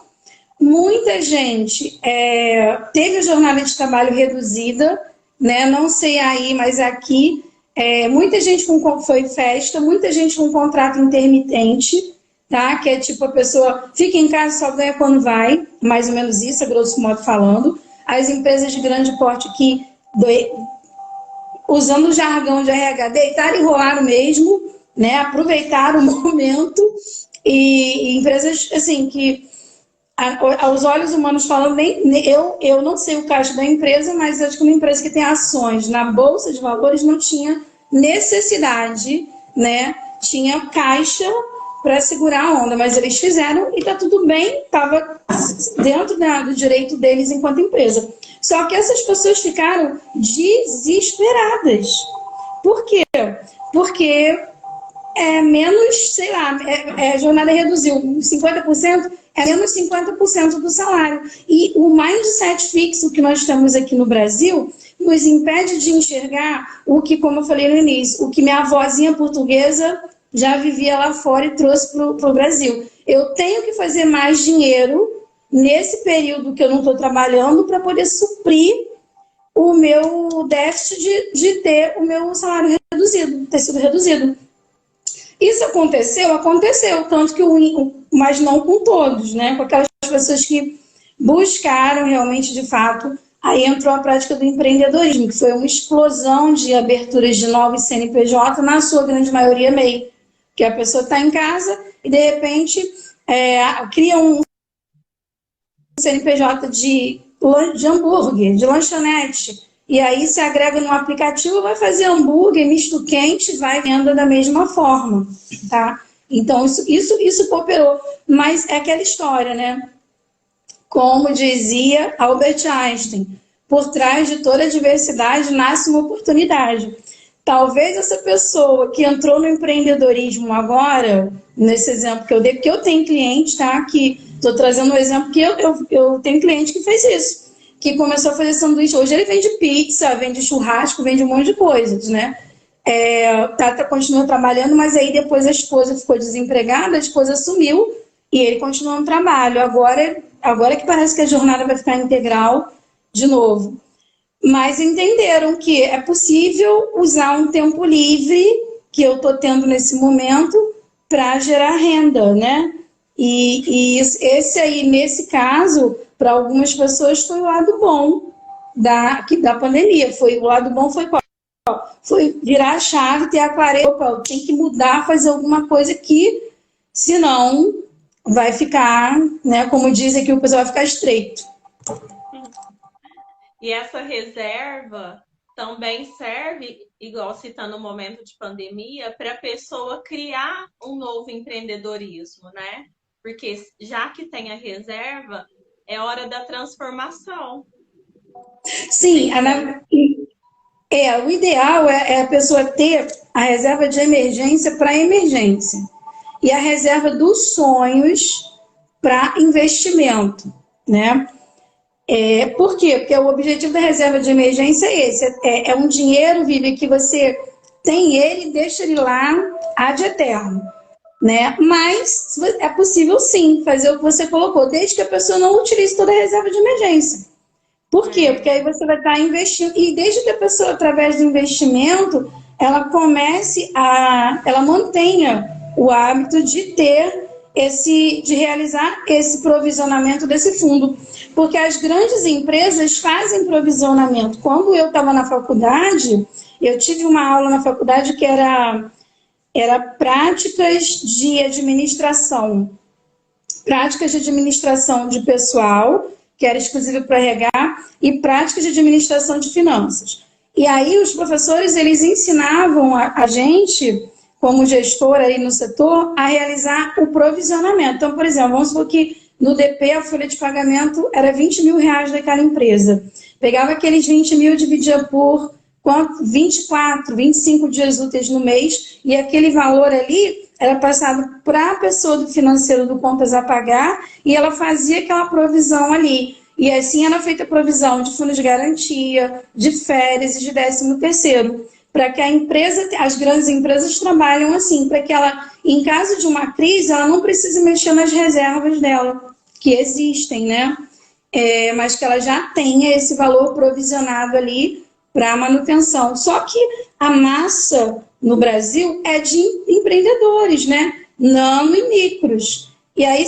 Muita gente teve a jornada de trabalho reduzida, né? Não sei aí, mas aqui, muita gente foi festa, muita gente com contrato intermitente, tá? Que é tipo, a pessoa fica em casa, só ganha quando vai, mais ou menos isso, a grosso modo falando. As empresas de grande porte que, usando o jargão de RH, deitaram e rolaram mesmo, né? Aproveitaram o momento, e empresas, assim, que aos olhos humanos falando, eu não sei o caixa da empresa, mas acho que uma empresa que tem ações na Bolsa de Valores não tinha necessidade, né? Tinha caixa para segurar a onda, mas eles fizeram e está tudo bem, estava dentro do direito deles enquanto empresa. Só que essas pessoas ficaram desesperadas. Por quê? Porque menos, sei lá, a jornada reduziu 50%, é menos 50% do salário. E o mindset fixo que nós temos aqui no Brasil nos impede de enxergar o que, como eu falei no início, o que minha avózinha portuguesa já vivia lá fora e trouxe para o Brasil. Eu tenho que fazer mais dinheiro nesse período que eu não estou trabalhando para poder suprir o meu déficit de ter o meu salário reduzido, ter sido reduzido. Isso aconteceu, tanto que mas não com todos, né? Com aquelas pessoas que buscaram realmente, de fato, aí entrou a prática do empreendedorismo, que foi uma explosão de aberturas de novos CNPJ, na sua grande maioria MEI, que a pessoa está em casa e, de repente, cria um CNPJ de hambúrguer, de lanchonete, e aí se agrega no aplicativo, vai fazer hambúrguer, misto quente, vai venda da mesma forma, tá? Então, isso cooperou. Mas é aquela história, né? Como dizia Albert Einstein, por trás de toda diversidade nasce uma oportunidade. Talvez essa pessoa que entrou no empreendedorismo agora, nesse exemplo que eu dei, porque eu tenho cliente, tá? Que estou trazendo um exemplo que eu tenho cliente que fez isso, que começou a fazer sanduíche. Hoje ele vende pizza, vende churrasco, vende um monte de coisas, né? Tata continua trabalhando, mas aí depois a esposa ficou desempregada, a esposa sumiu e ele continuou no trabalho. Agora que parece que a jornada vai ficar integral de novo. Mas entenderam que é possível usar um tempo livre que eu estou tendo nesse momento para gerar renda, né? E esse aí, nesse caso, para algumas pessoas foi o lado bom da pandemia. O lado bom foi qual? Foi virar a chave, ter a clareza, opa, tem que mudar, fazer alguma coisa aqui, senão vai ficar, né, como diz aqui, o pessoal vai ficar estreito. E essa reserva também serve, igual citando o momento de pandemia, para a pessoa criar um novo empreendedorismo, né? Porque já que tem a reserva, é hora da transformação. Sim, o ideal é a pessoa ter a reserva de emergência para emergência e a reserva dos sonhos para investimento, né? Por quê? Porque o objetivo da reserva de emergência é esse, é um dinheiro, Vivi, que você tem ele e deixa ele lá ad eterno, né? Mas é possível sim fazer o que você colocou, desde que a pessoa não utilize toda a reserva de emergência. Por quê? Porque aí você vai estar investindo, e desde que a pessoa, através do investimento, ela ela mantenha o hábito de de realizar esse provisionamento desse fundo. Porque as grandes empresas fazem provisionamento. Quando eu estava na faculdade, eu tive uma aula na faculdade que era práticas de administração. Práticas de administração de pessoal, que era exclusivo para RH, e práticas de administração de finanças. E aí os professores, eles ensinavam a gente, como gestor aí no setor, a realizar o provisionamento. Então, por exemplo, vamos supor que no DP a folha de pagamento era R$20 mil daquela empresa. Pegava aqueles 20 mil, dividia por 24, 25 dias úteis no mês, e aquele valor ali era passado para a pessoa do financeiro do contas a pagar, e ela fazia aquela provisão ali. E assim era feita a provisão de fundo de garantia, de férias e de 13º. Para que a empresa, as grandes empresas trabalham assim, para que ela, em caso de uma crise, ela não precise mexer nas reservas dela, que existem, né? Mas que ela já tenha esse valor provisionado ali para manutenção. Só que a massa no Brasil é de empreendedores, né? Nano e micros. E aí,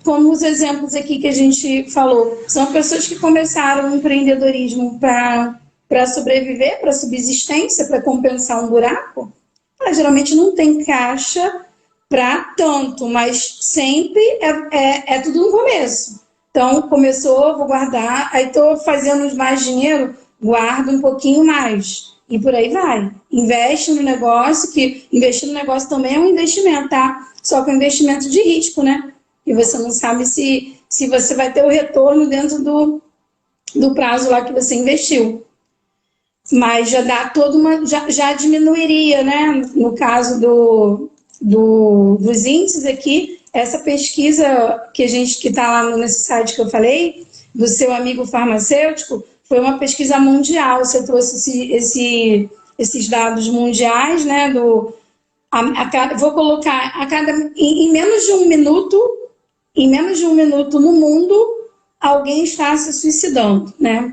como os exemplos aqui que a gente falou, são pessoas que começaram o empreendedorismo para sobreviver, para subsistência, para compensar um buraco. Ela geralmente não tem caixa para tanto, mas sempre é tudo no começo. Então, começou, vou guardar, aí estou fazendo mais dinheiro, guardo um pouquinho mais. E por aí vai. Investe no negócio, que investir no negócio também é um investimento, tá? Só que é um investimento de risco, né? E você não sabe se você vai ter o retorno dentro do prazo lá que você investiu. Mas já dá já diminuiria, né? No caso dos índices aqui, essa pesquisa que está lá nesse site que eu falei, do seu amigo farmacêutico, foi uma pesquisa mundial. Você trouxe esses dados mundiais, né? Vou colocar em menos de um minuto no mundo, alguém está se suicidando, né?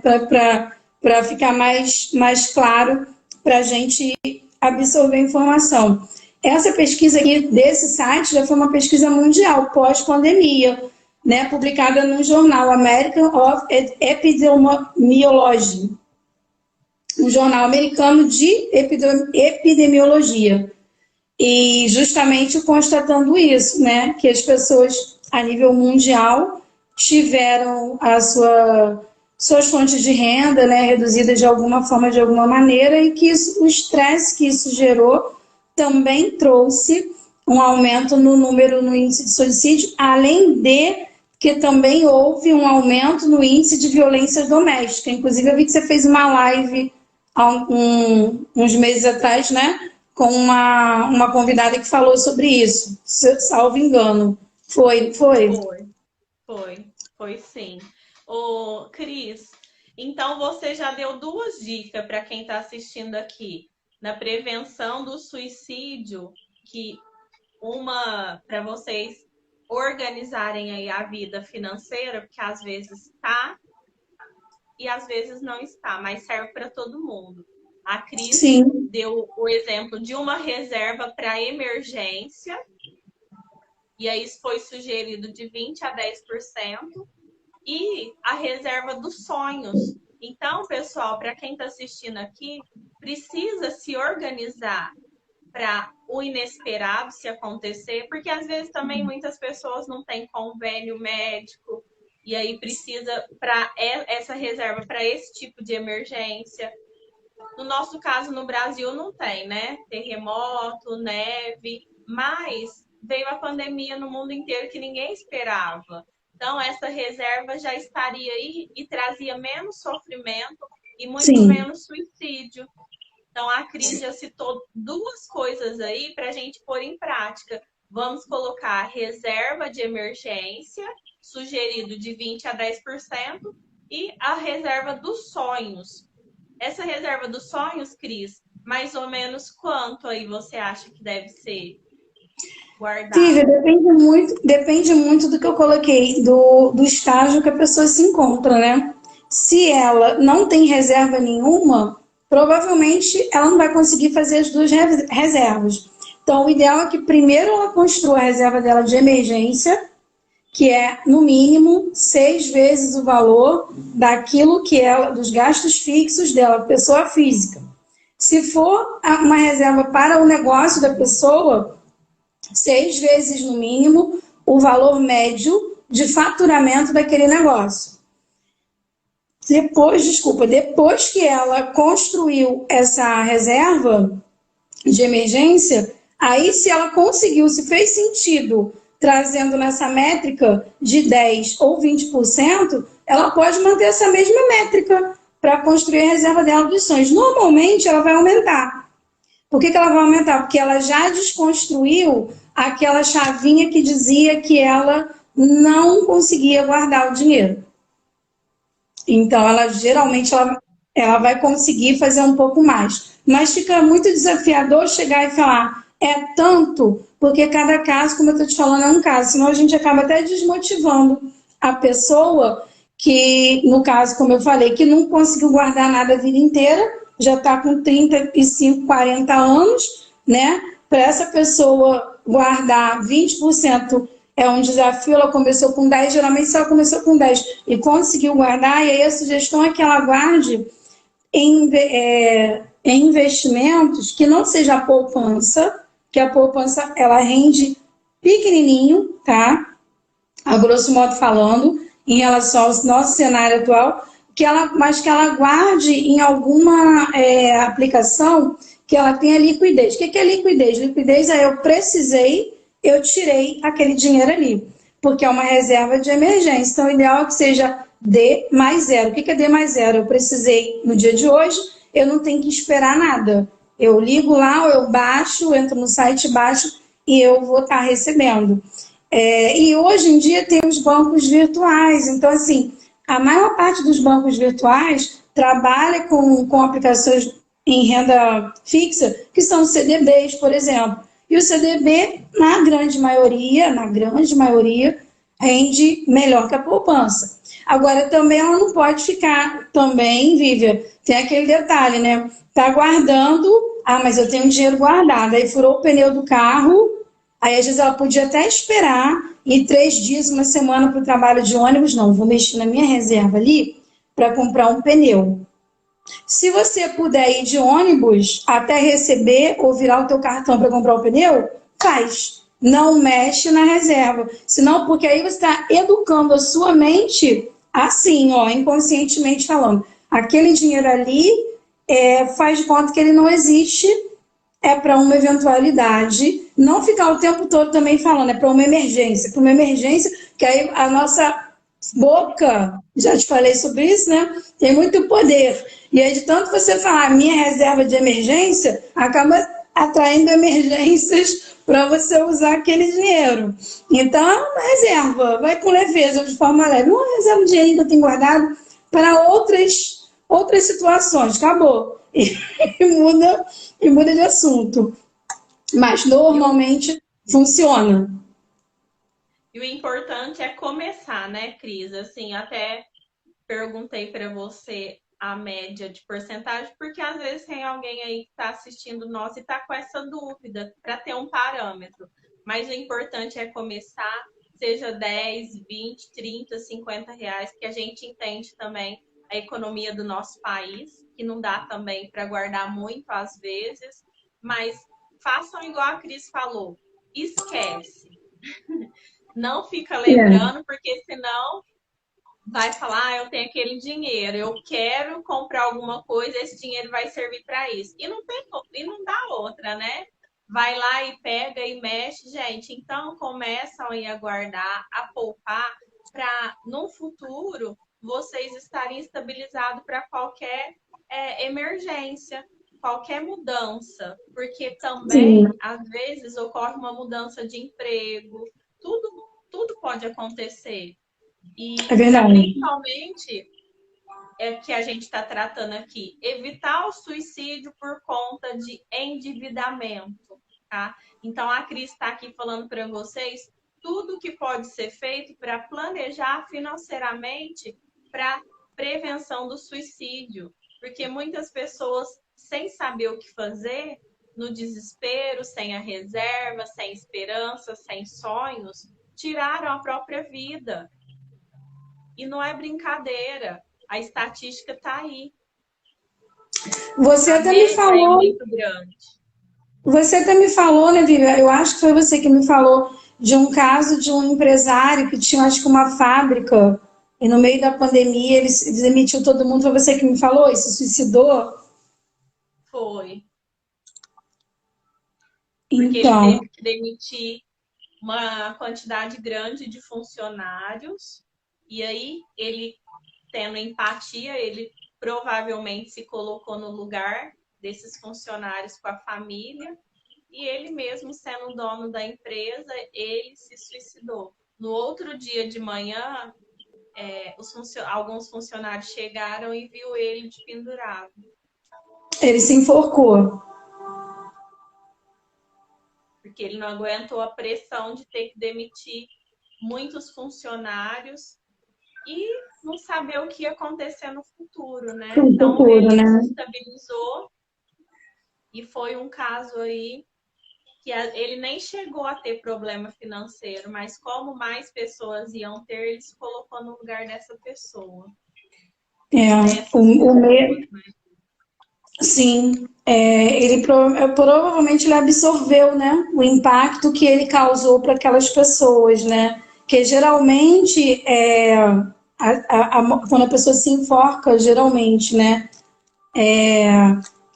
Para ficar mais claro para a gente absorver a informação. Essa pesquisa aqui desse site já foi uma pesquisa mundial, pós-pandemia, né? Publicada no jornal American of Epidemiology, um jornal americano de epidemiologia. E justamente constatando isso, né? Que as pessoas a nível mundial tiveram suas fontes de renda, né, reduzidas de alguma forma, de alguma maneira, e que o estresse que isso gerou também trouxe um aumento no número, no índice de suicídio, além de que também houve um aumento no índice de violência doméstica. Inclusive, eu vi que você fez uma live há uns meses atrás, né? Com uma convidada que falou sobre isso, salvo engano. Foi? Foi sim. Ô, Cris, então você já deu duas dicas para quem está assistindo aqui. Na prevenção do suicídio, que uma para vocês organizarem aí a vida financeira, porque às vezes está e às vezes não está, mas serve para todo mundo. A Cris Sim. deu o exemplo de uma reserva para emergência, e aí isso foi sugerido de 20 a 10%, e a reserva dos sonhos. Então, pessoal, para quem está assistindo aqui, precisa se organizar para o inesperado se acontecer, porque às vezes também muitas pessoas não têm convênio médico, e aí precisa para essa reserva para esse tipo de emergência. No nosso caso, no Brasil, não tem, né? Terremoto, neve, mas veio a pandemia no mundo inteiro que ninguém esperava. Então, essa reserva já estaria aí e trazia menos sofrimento e muito Sim. menos suicídio. Então, a Cris já citou duas coisas aí para a gente pôr em prática. Vamos colocar a reserva de emergência, sugerido de 20 a 10%, e a reserva dos sonhos. Essa reserva dos sonhos, Cris, mais ou menos quanto aí você acha que deve ser guardado? Lívia, depende muito do que eu coloquei, do estágio que a pessoa se encontra, né? Se ela não tem reserva nenhuma, provavelmente ela não vai conseguir fazer as duas reservas. Então, o ideal é que primeiro ela construa a reserva dela de emergência, que é, no mínimo, 6 vezes o valor daquilo que ela, dos gastos fixos dela, pessoa física. Se for uma reserva para o negócio da pessoa, 6 vezes no mínimo o médio de faturamento daquele negócio. Depois que ela construiu essa reserva de emergência, aí se ela conseguiu, se fez sentido trazendo nessa métrica de 10 ou 20%, ela pode manter essa mesma métrica para construir a reserva dela dos sonhos. Normalmente ela vai aumentar. Por que ela vai aumentar? Porque ela já desconstruiu aquela chavinha que dizia que ela não conseguia guardar o dinheiro. Então, ela geralmente ela vai conseguir fazer um pouco mais. Mas fica muito desafiador chegar e falar, é tanto, porque cada caso, como eu estou te falando, é um caso. Senão a gente acaba até desmotivando a pessoa que, no caso, como eu falei, que não conseguiu guardar nada a vida inteira, já está com 35, 40 anos, né? Para essa pessoa guardar 20% é um desafio. Ela começou com 10, geralmente se ela começou com 10 e conseguiu guardar, e aí a sugestão é que ela guarde em investimentos que não seja a poupança, que a poupança ela rende pequenininho, tá? A grosso modo falando, em relação ao nosso cenário atual, mas que ela guarde em alguma aplicação que ela tenha liquidez. O que é liquidez? Liquidez é eu precisei, eu tirei aquele dinheiro ali, porque é uma reserva de emergência. Então, o ideal é que seja D mais zero. O que é D mais zero? Eu precisei no dia de hoje, eu não tenho que esperar nada. Eu ligo lá, eu baixo, entro no site, baixo e eu vou estar recebendo. E hoje em dia tem os bancos virtuais. Então, assim, a maior parte dos bancos virtuais trabalha com aplicações em renda fixa, que são os CDBs, por exemplo. E o CDB, na grande maioria, rende melhor que a poupança. Agora, também ela não pode ficar, Vívia, tem aquele detalhe, né? Tá guardando, mas eu tenho dinheiro guardado, aí furou o pneu do carro, aí às vezes ela podia até esperar, ir 3 dias, uma semana para o trabalho de ônibus, não, vou mexer na minha reserva ali para comprar um pneu. Se você puder ir de ônibus até receber ou virar o teu cartão para comprar o pneu, faz. Não mexe na reserva. Senão, porque aí você está educando a sua mente assim, inconscientemente falando. Aquele dinheiro ali faz de conta que ele não existe, é para uma eventualidade não ficar o tempo todo também falando, é para uma emergência, que aí a nossa boca, já te falei sobre isso, né? Tem muito poder. E aí, de tanto você falar, minha reserva de emergência, acaba atraindo emergências para você usar aquele dinheiro. Então, uma reserva, vai com leveza, de forma leve. Uma reserva de dinheiro que eu tenho guardado para outras situações. Acabou. E muda de assunto. Mas normalmente funciona. E o importante é começar, né, Cris? Assim, até perguntei para você a média de porcentagem, porque às vezes tem alguém aí que está assistindo nós e está com essa dúvida para ter um parâmetro. Mas o importante é começar, seja 10, 20, 30, 50 reais, que a gente entende também a economia do nosso país, que não dá também para guardar muito às vezes, mas façam igual a Cris falou, esquece. Não fica lembrando, porque senão vai falar, eu tenho aquele dinheiro, eu quero comprar alguma coisa, esse dinheiro vai servir para isso. E não dá outra, né? Vai lá e pega e mexe, gente. Então começam aí a guardar, a poupar, para no futuro vocês estarem estabilizados para qualquer emergência, qualquer mudança. Porque também, às vezes, ocorre uma mudança de emprego, tudo pode acontecer. E É verdade. principalmente é que a gente está tratando aqui, evitar o suicídio por conta de endividamento, tá? Então a Cris está aqui falando para vocês tudo que pode ser feito para planejar financeiramente para prevenção do suicídio, porque muitas pessoas sem saber o que fazer, no desespero, sem a reserva, sem esperança, sem sonhos, tiraram a própria vida. E não é brincadeira. A estatística está aí. Você até me falou. É muito grande. Você até me falou, né, Vivian? Eu acho que foi você que me falou de um caso de um empresário que tinha, acho que, uma fábrica e no meio da pandemia ele demitiu todo mundo. Foi você que me falou e se suicidou? Foi. Porque então, ele teve que demitir uma quantidade grande de funcionários. E aí, ele tendo empatia, ele provavelmente se colocou no lugar desses funcionários com a família. E ele mesmo, sendo dono da empresa, ele se suicidou. No outro dia de manhã, alguns funcionários chegaram e viu ele de pendurado. ele se enforcou. Porque ele não aguentou a pressão de ter que demitir muitos funcionários e não saber o que ia acontecer no futuro, né? Então ele se estabilizou e foi um caso aí que ele nem chegou a ter problema financeiro, mas como mais pessoas iam ter, ele se colocou no lugar dessa pessoa. Sim, provavelmente ele absorveu, né, o impacto que ele causou para aquelas pessoas, né? Que geralmente quando a pessoa se enforca, geralmente, né,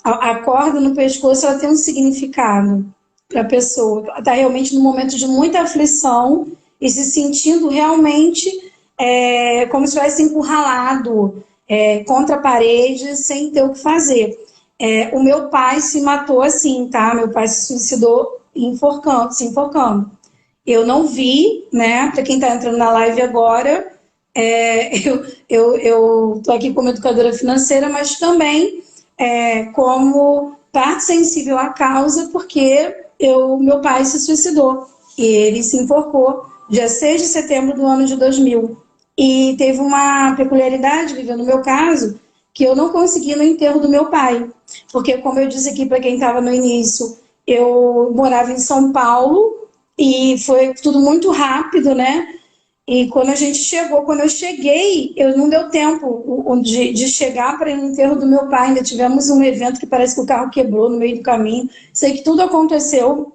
a corda no pescoço ela tem um significado para a pessoa. Está realmente num momento de muita aflição e se sentindo realmente como se tivesse encurralado contra a parede sem ter o que fazer. O meu pai se matou assim, tá? Meu pai se suicidou se enforcando. Eu não vi, né? Para quem está entrando na live agora, eu tô aqui como educadora financeira, mas também como parte sensível à causa, porque meu pai se suicidou e ele se enforcou dia 6 de setembro do ano de 2000. E teve uma peculiaridade, vivendo no meu caso, que eu não consegui no enterro do meu pai. Porque, como eu disse aqui para quem estava no início, eu morava em São Paulo e foi tudo muito rápido, né? E quando eu cheguei, eu não deu tempo de chegar para ir no enterro do meu pai. Ainda tivemos um evento que parece que o carro quebrou no meio do caminho. Sei que tudo aconteceu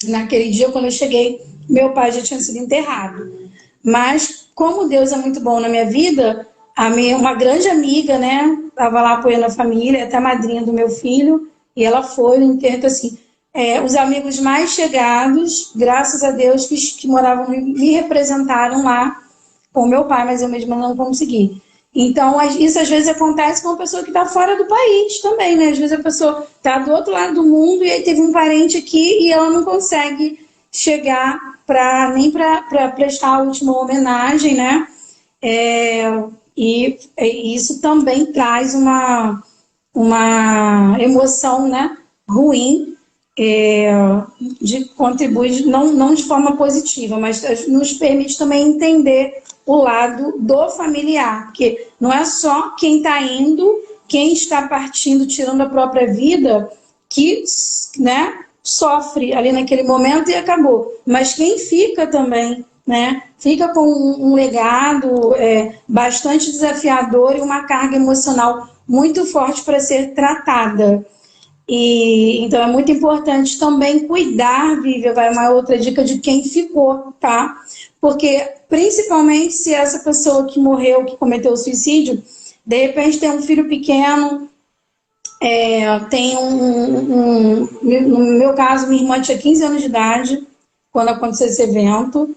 naquele dia, quando eu cheguei, meu pai já tinha sido enterrado. Mas, como Deus é muito bom na minha vida, uma grande amiga, né, estava lá apoiando a família, até a madrinha do meu filho, e ela foi no enterro, assim, os amigos mais chegados, graças a Deus, que moravam, me representaram lá com meu pai, mas eu mesma não consegui. Então, isso às vezes acontece com uma pessoa que está fora do país também, né? Às vezes a pessoa está do outro lado do mundo e aí teve um parente aqui e ela não consegue chegar nem para prestar a última homenagem, né? E isso também traz uma emoção, né, ruim, de contribuir, não de forma positiva, mas nos permite também entender o lado do familiar, porque não é só quem está indo, quem está partindo, tirando a própria vida, que, né, sofre ali naquele momento e acabou, mas quem fica também, né, fica com um legado bastante desafiador e uma carga emocional muito forte para ser tratada. E então é muito importante também cuidar, Vivian, vai uma outra dica de quem ficou, tá? Porque principalmente se essa pessoa que morreu, que cometeu o suicídio, de repente tem um filho pequeno, tem no meu caso, minha irmã tinha 15 anos de idade quando aconteceu esse evento.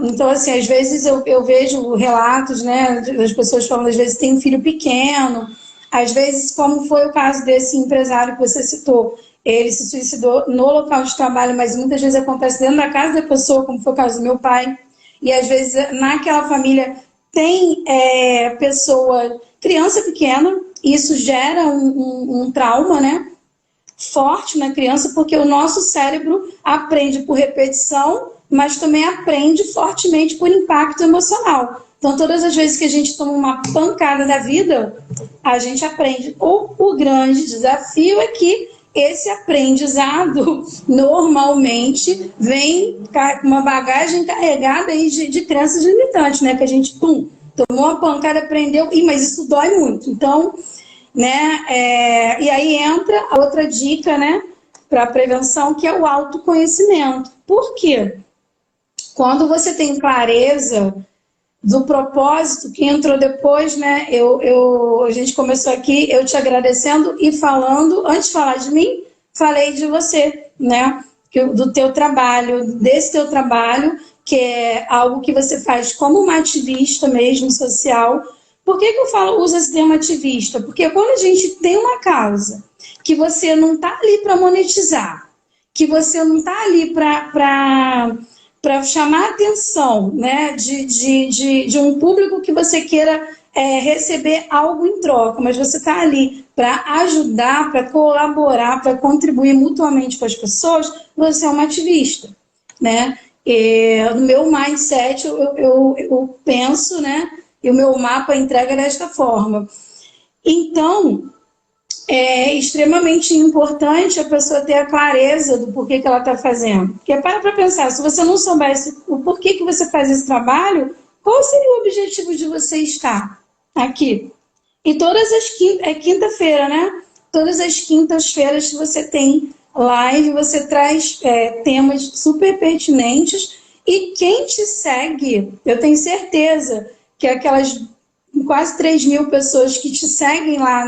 Então, assim, às vezes eu vejo relatos, né, das pessoas falando, às vezes tem um filho pequeno, às vezes, como foi o caso desse empresário que você citou, ele se suicidou no local de trabalho, mas muitas vezes acontece dentro da casa da pessoa, como foi o caso do meu pai, e às vezes naquela família tem criança pequena, e isso gera um trauma, né, forte na criança, porque o nosso cérebro aprende por repetição, mas também aprende fortemente por impacto emocional. Então, todas as vezes que a gente toma uma pancada da vida, a gente aprende. O grande desafio é que esse aprendizado normalmente vem com uma bagagem carregada aí de crenças limitantes, né? Que a gente tomou uma pancada, aprendeu, mas isso dói muito. Então, né? E aí entra a outra dica, né? Para a prevenção, que é o autoconhecimento. Por quê? Quando você tem clareza do propósito que entrou depois, né? A gente começou aqui, eu te agradecendo e falando, antes de falar de mim, falei de você, né? Do teu trabalho, desse teu trabalho, que é algo que você faz como uma ativista mesmo, social. Por que eu uso esse termo ativista? Porque quando a gente tem uma causa que você não está ali para monetizar, que você não está ali para chamar a atenção, né, de um público que você queira receber algo em troca, mas você está ali para ajudar, para colaborar, para contribuir mutuamente com as pessoas, você é uma ativista, né? No meu mindset, eu penso, né, e o meu mapa entrega desta forma. Então, é extremamente importante a pessoa ter a clareza do porquê que ela está fazendo. Porque para pensar, se você não soubesse o porquê que você faz esse trabalho, qual seria o objetivo de você estar aqui? E todas as quinta-feira, né? Todas as quintas-feiras você tem live, você traz temas super pertinentes e quem te segue, eu tenho certeza que aquelas quase 3.000 pessoas que te seguem lá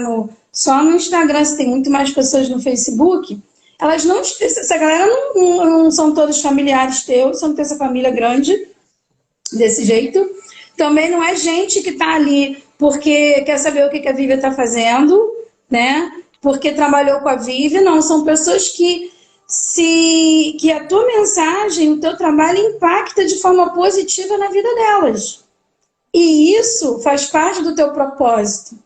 só no Instagram, se tem muito mais pessoas no Facebook, essa galera não são todos familiares teus, você não tem essa família grande desse jeito. Também não é gente que está ali porque quer saber o que a Vivian está fazendo, né? Porque trabalhou com a Vivian, não, são pessoas que a tua mensagem, o teu trabalho impacta de forma positiva na vida delas. E isso faz parte do teu propósito,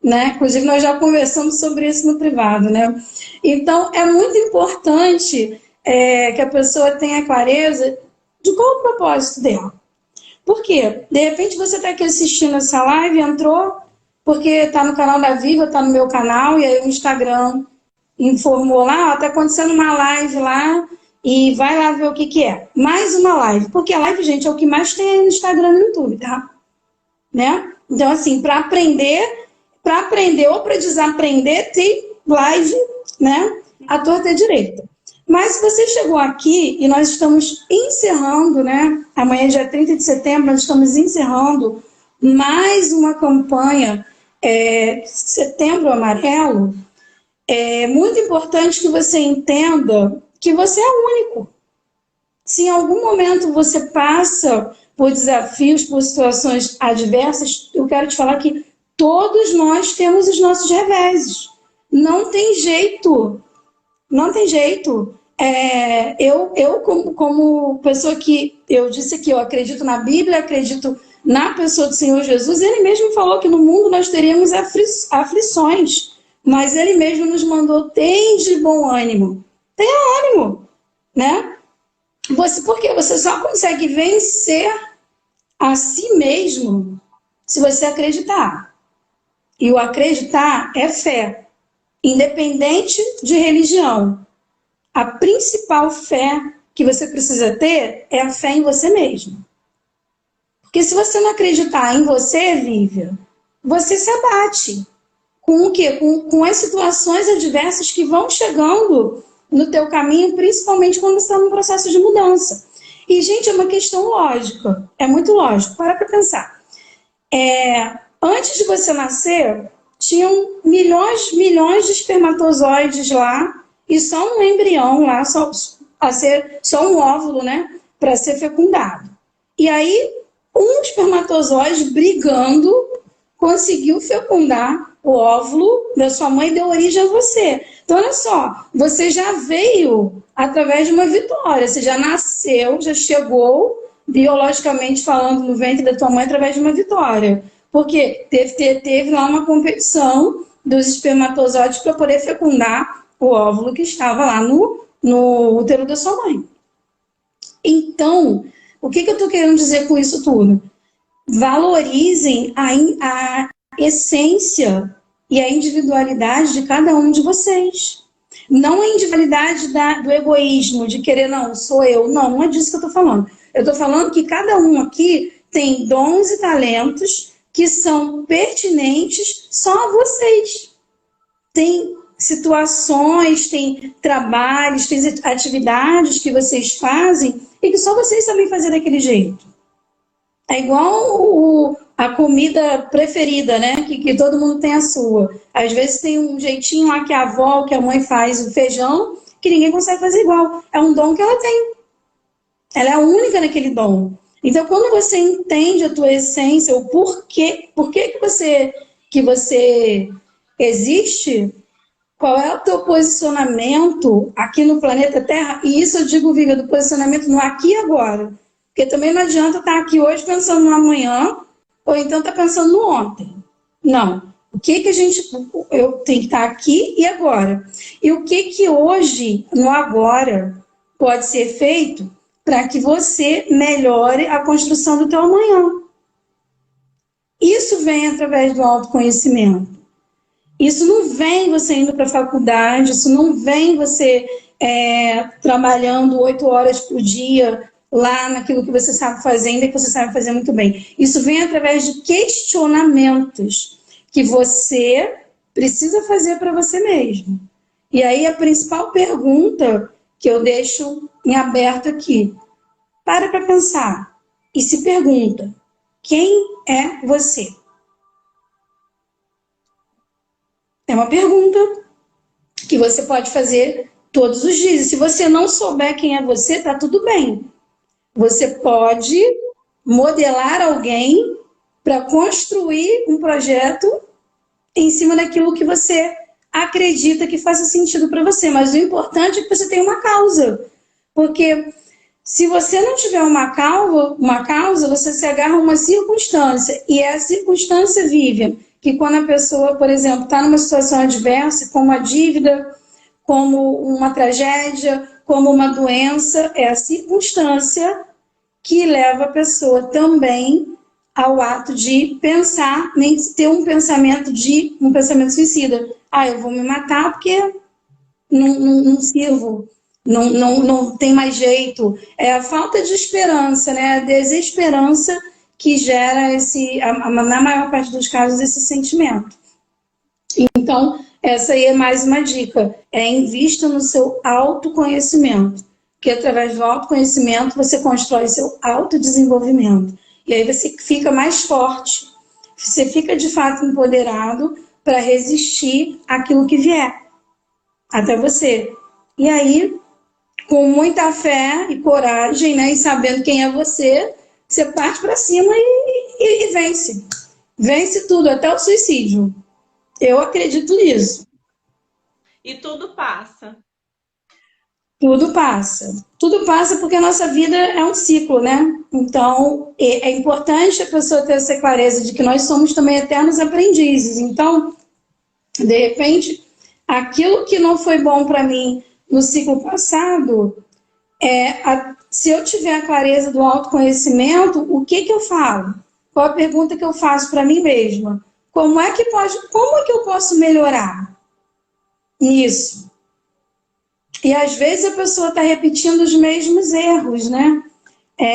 né? Inclusive, nós já conversamos sobre isso no privado, né? Então, é muito importante que a pessoa tenha clareza de qual é o propósito dela. Por quê? De repente, você está aqui assistindo essa live, entrou porque está no canal da Viva, está no meu canal, e aí o Instagram informou lá, está acontecendo uma live lá, e vai lá ver o que é. Mais uma live, porque a live, gente, é o que mais tem aí no Instagram e no YouTube, tá? Né? Então, assim, para aprender ou para desaprender, tem live, né? À torta e à direita. Mas se você chegou aqui e nós estamos encerrando, né? Amanhã, dia 30 de setembro, nós estamos encerrando mais uma campanha Setembro Amarelo. É muito importante que você entenda que você é único. Se em algum momento você passa por desafios, por situações adversas, eu quero te falar que todos nós temos os nossos reveses. Não tem jeito. Não tem jeito. Eu como pessoa que eu disse que eu acredito na Bíblia, acredito na pessoa do Senhor Jesus, ele mesmo falou que no mundo nós teríamos aflições, mas ele mesmo nos mandou, tem de bom ânimo. Tenha ânimo, né? Porque você só consegue vencer a si mesmo se você acreditar. E o acreditar é fé, independente de religião. A principal fé que você precisa ter é a fé em você mesmo. Porque se você não acreditar em você, Lívia, você se abate. Com o quê? Com as situações adversas que vão chegando no teu caminho, principalmente quando você está num processo de mudança. E, gente, é uma questão lógica. É muito lógico. Para pensar. Antes de você nascer, tinham milhões de espermatozoides lá e só um embrião lá, só um óvulo, né, para ser fecundado. E aí, um espermatozoide brigando conseguiu fecundar o óvulo da sua mãe e deu origem a você. Então, olha só, você já veio através de uma vitória, você já nasceu, já chegou, biologicamente falando, no ventre da tua mãe através de uma vitória. Porque teve lá uma competição dos espermatozoides para poder fecundar o óvulo que estava lá no útero da sua mãe. Então, o que eu estou querendo dizer com isso tudo? Valorizem a essência e a individualidade de cada um de vocês. Não a individualidade do egoísmo, de querer, não, sou eu. Não é disso que eu estou falando. Eu estou falando que cada um aqui tem dons e talentos que são pertinentes só a vocês. Tem situações, tem trabalhos, tem atividades que vocês fazem e que só vocês sabem fazer daquele jeito. É igual a comida preferida, né? Que todo mundo tem a sua. Às vezes tem um jeitinho lá que a avó, que a mãe faz o feijão, que ninguém consegue fazer igual. É um dom que ela tem. Ela é a única naquele dom. Então, quando você entende a tua essência, o porquê que você existe, qual é o teu posicionamento aqui no planeta Terra, e isso eu digo, Viga, do posicionamento no aqui e agora. Porque também não adianta estar aqui hoje pensando no amanhã, ou então estar pensando no ontem. Não. O que eu tenho que estar aqui e agora? E o que hoje, no agora, pode ser feito para que você melhore a construção do teu amanhã. Isso vem através do autoconhecimento. Isso não vem você indo para a faculdade, isso não vem você trabalhando 8 horas por dia lá naquilo que você sabe fazer, ainda que você sabe fazer muito bem. Isso vem através de questionamentos que você precisa fazer para você mesmo. E aí a principal pergunta que eu deixo em aberto aqui, para pensar e se pergunta, quem é você? É uma pergunta que você pode fazer todos os dias. E se você não souber quem é você, tá tudo bem. Você pode modelar alguém para construir um projeto em cima daquilo que você acredita que faça sentido para você. Mas o importante é que você tenha uma causa. Porque se você não tiver uma causa, você se agarra a uma circunstância. E é a circunstância, Vivian, que quando a pessoa, por exemplo, está numa situação adversa, como a dívida, como uma tragédia, como uma doença, é a circunstância que leva a pessoa também ao ato de pensar, nem ter um pensamento suicida. Eu vou me matar porque não sirvo, não tem mais jeito. É a falta de esperança, né? A desesperança que gera na maior parte dos casos, esse sentimento. Então, essa aí é mais uma dica. Invista no seu autoconhecimento. Porque através do autoconhecimento você constrói seu autodesenvolvimento. E aí você fica mais forte. Você fica, de fato, empoderado para resistir àquilo que vier. até você. E aí, com muita fé e coragem, né, e sabendo quem é você, você parte para cima e vence. Vence tudo, até o suicídio. Eu acredito nisso. E tudo passa. Tudo passa. Tudo passa porque a nossa vida é um ciclo, né? Então, é importante a pessoa ter essa clareza de que nós somos também eternos aprendizes. Então, de repente, aquilo que não foi bom para mim no ciclo passado, se eu tiver a clareza do autoconhecimento, o que que eu falo? Qual a pergunta que eu faço para mim mesma? Como é que eu posso melhorar nisso? E às vezes a pessoa está repetindo os mesmos erros, né?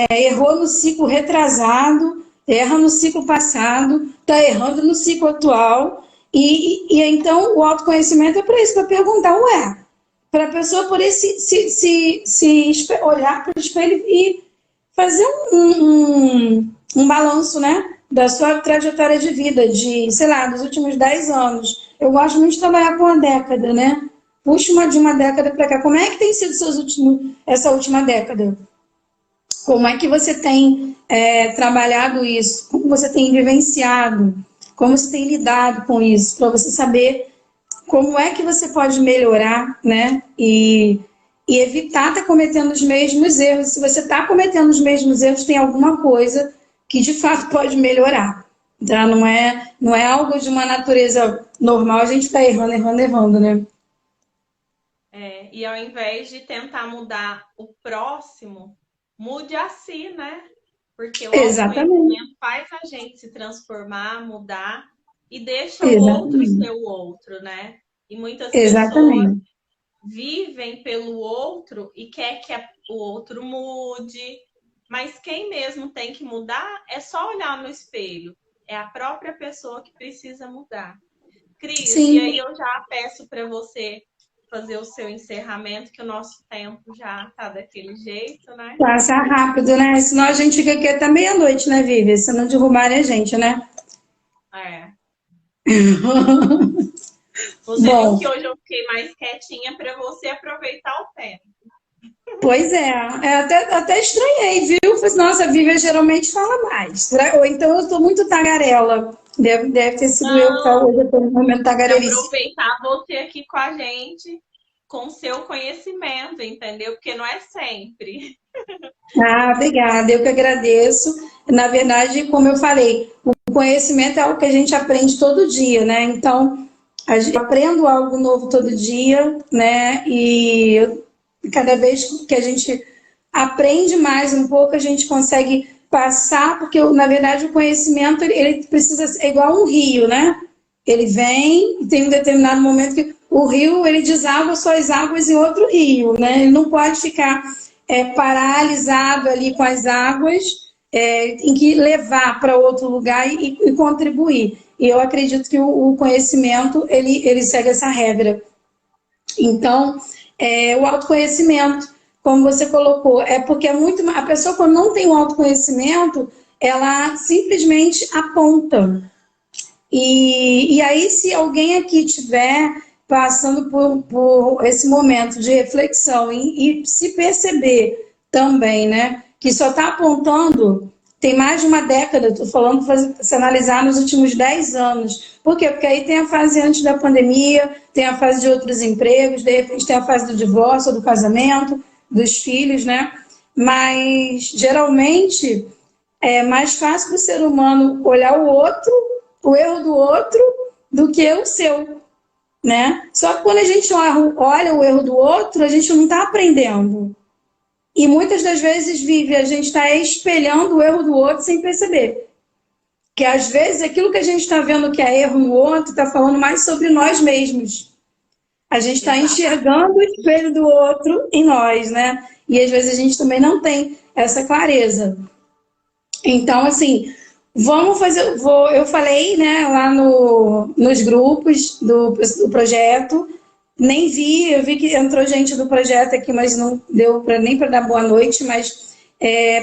Errou no ciclo retrasado, erra no ciclo passado, está errando no ciclo atual. E então o autoconhecimento é para isso, para perguntar, ué, para a pessoa poder olhar para o espelho e fazer um balanço, né? Da sua trajetória de vida, de, sei lá, dos últimos 10 anos. Eu gosto muito de trabalhar com a década, né? Puxa de uma década para cá. Como é que tem sido essa última década? Como é que você tem trabalhado isso? Como você tem vivenciado? Como você tem lidado com isso? Para você saber como é que você pode melhorar, né? E evitar estar cometendo os mesmos erros. Se você está cometendo os mesmos erros, tem alguma coisa que de fato pode melhorar. Tá? Não é algo de uma natureza normal, a gente está errando, né? E ao invés de tentar mudar o próximo, mude a si, né? Porque o autoconhecimento faz a gente se transformar, mudar e deixa o outro ser o outro, né? E muitas pessoas vivem pelo outro e quer que o outro mude, mas quem mesmo tem que mudar é só olhar no espelho. É a própria pessoa que precisa mudar. Cris, Sim. E aí eu já peço para você fazer o seu encerramento, que o nosso tempo já tá daquele jeito, né? Passa rápido, né? Senão a gente fica aqui até meia-noite, né, Vivi? Se não derrubarem a gente, né? Você viu que hoje eu fiquei mais quietinha para você aproveitar o tempo. Pois até estranhei, viu? Falei, nossa, a Vivi geralmente fala mais. Ou então eu estou muito tagarela. Deve ter sido eu que falo hoje, eu estou no momento tagarelice. Aproveitar você aqui com a gente, com seu conhecimento, entendeu? Porque não é sempre. Obrigada, eu que agradeço. Na verdade, como eu falei, o conhecimento é algo que a gente aprende todo dia, né? Então, eu aprendo algo novo todo dia, né? E cada vez que a gente aprende mais um pouco, a gente consegue passar, porque, na verdade, o conhecimento, ele precisa ser igual um rio, né? Ele vem e tem um determinado momento que o rio, ele deságua suas águas em outro rio, né? Ele não pode ficar paralisado ali com as águas, tem que levar para outro lugar e contribuir. E eu acredito que o conhecimento, ele segue essa regra. Então, o autoconhecimento, como você colocou, porque a pessoa, quando não tem o autoconhecimento, ela simplesmente aponta. E aí, se alguém aqui tiver passando por esse momento de reflexão e se perceber também, né, que só está apontando, tem mais de uma década, estou falando, se analisar nos últimos 10 anos. Por quê? Porque aí tem a fase antes da pandemia, tem a fase de outros empregos, de repente tem a fase do divórcio, do casamento, dos filhos, né? Mas, geralmente, é mais fácil para o ser humano olhar o erro do outro, do que o seu, né? Só que quando a gente olha o erro do outro, a gente não está aprendendo. E muitas das vezes, Vivi, a gente está espelhando o erro do outro sem perceber. Que às vezes aquilo que a gente está vendo que é erro no outro está falando mais sobre nós mesmos. A gente está enxergando o espelho do outro em nós, né? E às vezes a gente também não tem essa clareza. Então, assim, vamos fazer. Eu falei, né, lá nos grupos do projeto. Nem vi, eu vi que entrou gente do projeto aqui, mas não deu nem para dar boa noite. Mas,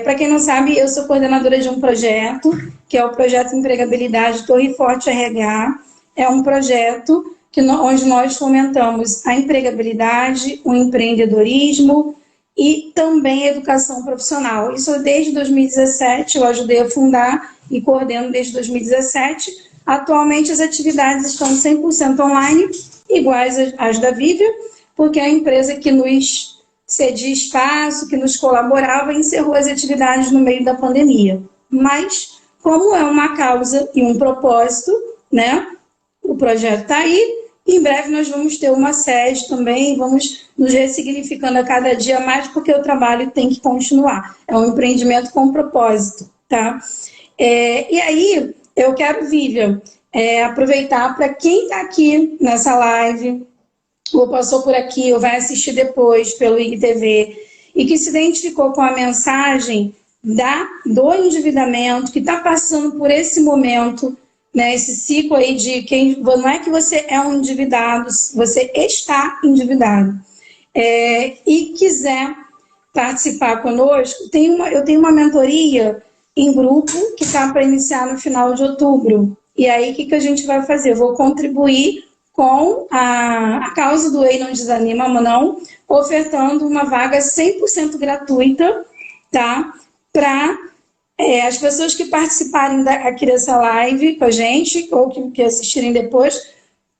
para quem não sabe, eu sou coordenadora de um projeto, que é o Projeto Empregabilidade Torre Forte RH. É um projeto onde nós fomentamos a empregabilidade, o empreendedorismo e também a educação profissional. Isso desde 2017, eu ajudei a fundar e coordeno desde 2017. Atualmente as atividades estão 100% online, iguais às da Vívia, porque a empresa que nos cedia espaço, que nos colaborava, encerrou as atividades no meio da pandemia. Mas, como é uma causa e um propósito, né? O projeto está aí. Em breve nós vamos ter uma sede também, vamos nos ressignificando a cada dia mais, porque o trabalho tem que continuar. É um empreendimento com propósito, tá? E aí, eu quero, Vivian, aproveitar para quem está aqui nessa live, ou passou por aqui, ou vai assistir depois pelo IGTV, e que se identificou com a mensagem do endividamento, que está passando por esse momento, né, esse ciclo aí de não é que você é um endividado, você está endividado. E quiser participar conosco, eu tenho uma mentoria em grupo que está para iniciar no final de outubro. E aí, o que a gente vai fazer? Eu vou contribuir com a causa do Ei Não Desanima, não, ofertando uma vaga 100% gratuita, tá? Para as pessoas que participarem aqui dessa live com a gente, ou que assistirem depois,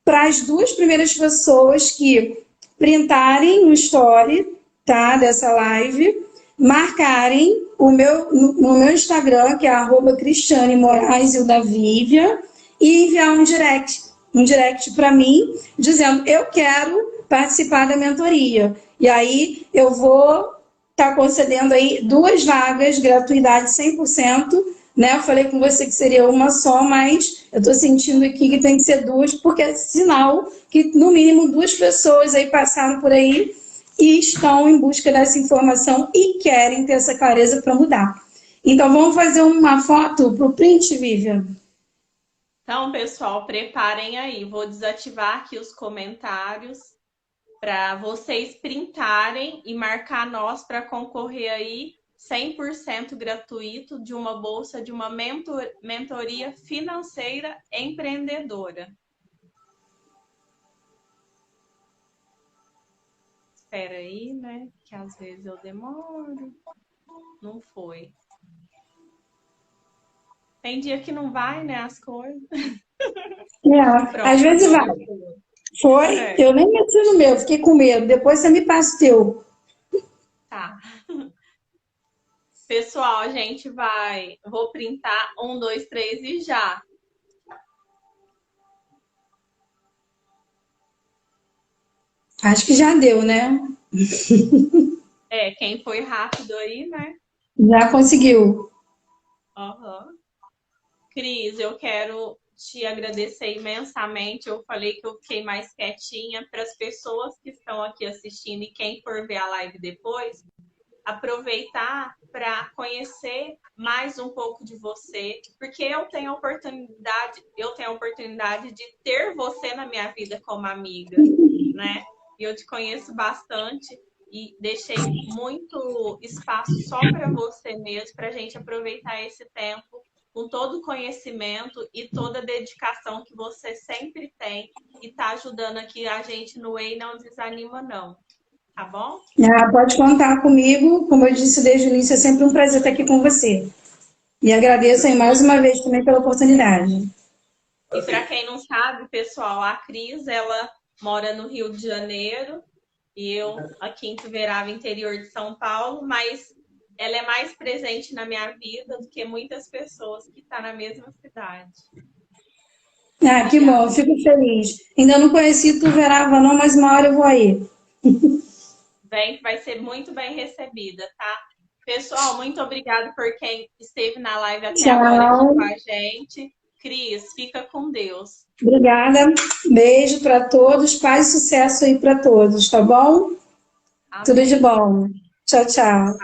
para as 2 primeiras pessoas que printarem o story, tá, dessa live, marcarem no meu Instagram, que é @Cristiane Moraes e o da Vívia, e enviar um direct para mim, dizendo, eu quero participar da mentoria. E aí eu vou estar concedendo aí 2 vagas, gratuidade 100%, né? Eu falei com você que seria uma só, mas eu estou sentindo aqui que tem que ser 2, porque é sinal que no mínimo 2 pessoas aí passaram por aí e estão em busca dessa informação e querem ter essa clareza para mudar. Então, vamos fazer uma foto para o print, Vivian? Então, pessoal, preparem aí. Vou desativar aqui os comentários para vocês printarem e marcar nós para concorrer aí 100% gratuito de uma bolsa de uma mentoria financeira empreendedora. Espera aí, né? Que às vezes eu demoro. Não foi. Tem dia que não vai, né, as coisas. Pronto, às vezes vai. Foi? Eu nem meti no meu, fiquei com medo. Depois você me passa o teu. Tá. Pessoal, a gente vou printar 1, 2, 3 e já. Acho que já deu, né? Quem foi rápido aí, né? Já conseguiu. Uhum. Cris, eu quero te agradecer imensamente. Eu falei que eu fiquei mais quietinha para as pessoas que estão aqui assistindo e quem for ver a live depois, aproveitar para conhecer mais um pouco de você, porque eu tenho a oportunidade de ter você na minha vida como amiga, né? E eu te conheço bastante e deixei muito espaço só para você mesmo, para a gente aproveitar esse tempo com todo o conhecimento e toda a dedicação que você sempre tem e está ajudando aqui a gente no Ei Não Desanima, não. Tá bom? Pode contar comigo. Como eu disse desde o início, é sempre um prazer estar aqui com você. E agradeço aí mais uma vez também pela oportunidade. E para quem não sabe, pessoal, a Cris, ela mora no Rio de Janeiro e eu aqui em Tuverava, interior de São Paulo, mas ela é mais presente na minha vida do que muitas pessoas que estão na mesma cidade. Que bom, fico feliz. Ainda não conheci Tuverava não, mas uma hora eu vou aí. Bem, vai ser muito bem recebida, tá? Pessoal, muito obrigada por quem esteve na live até agora aqui com a gente. Cris, fica com Deus. Obrigada. Beijo para todos. Paz e sucesso aí para todos, tá bom? Amém. Tudo de bom. Tchau, tchau.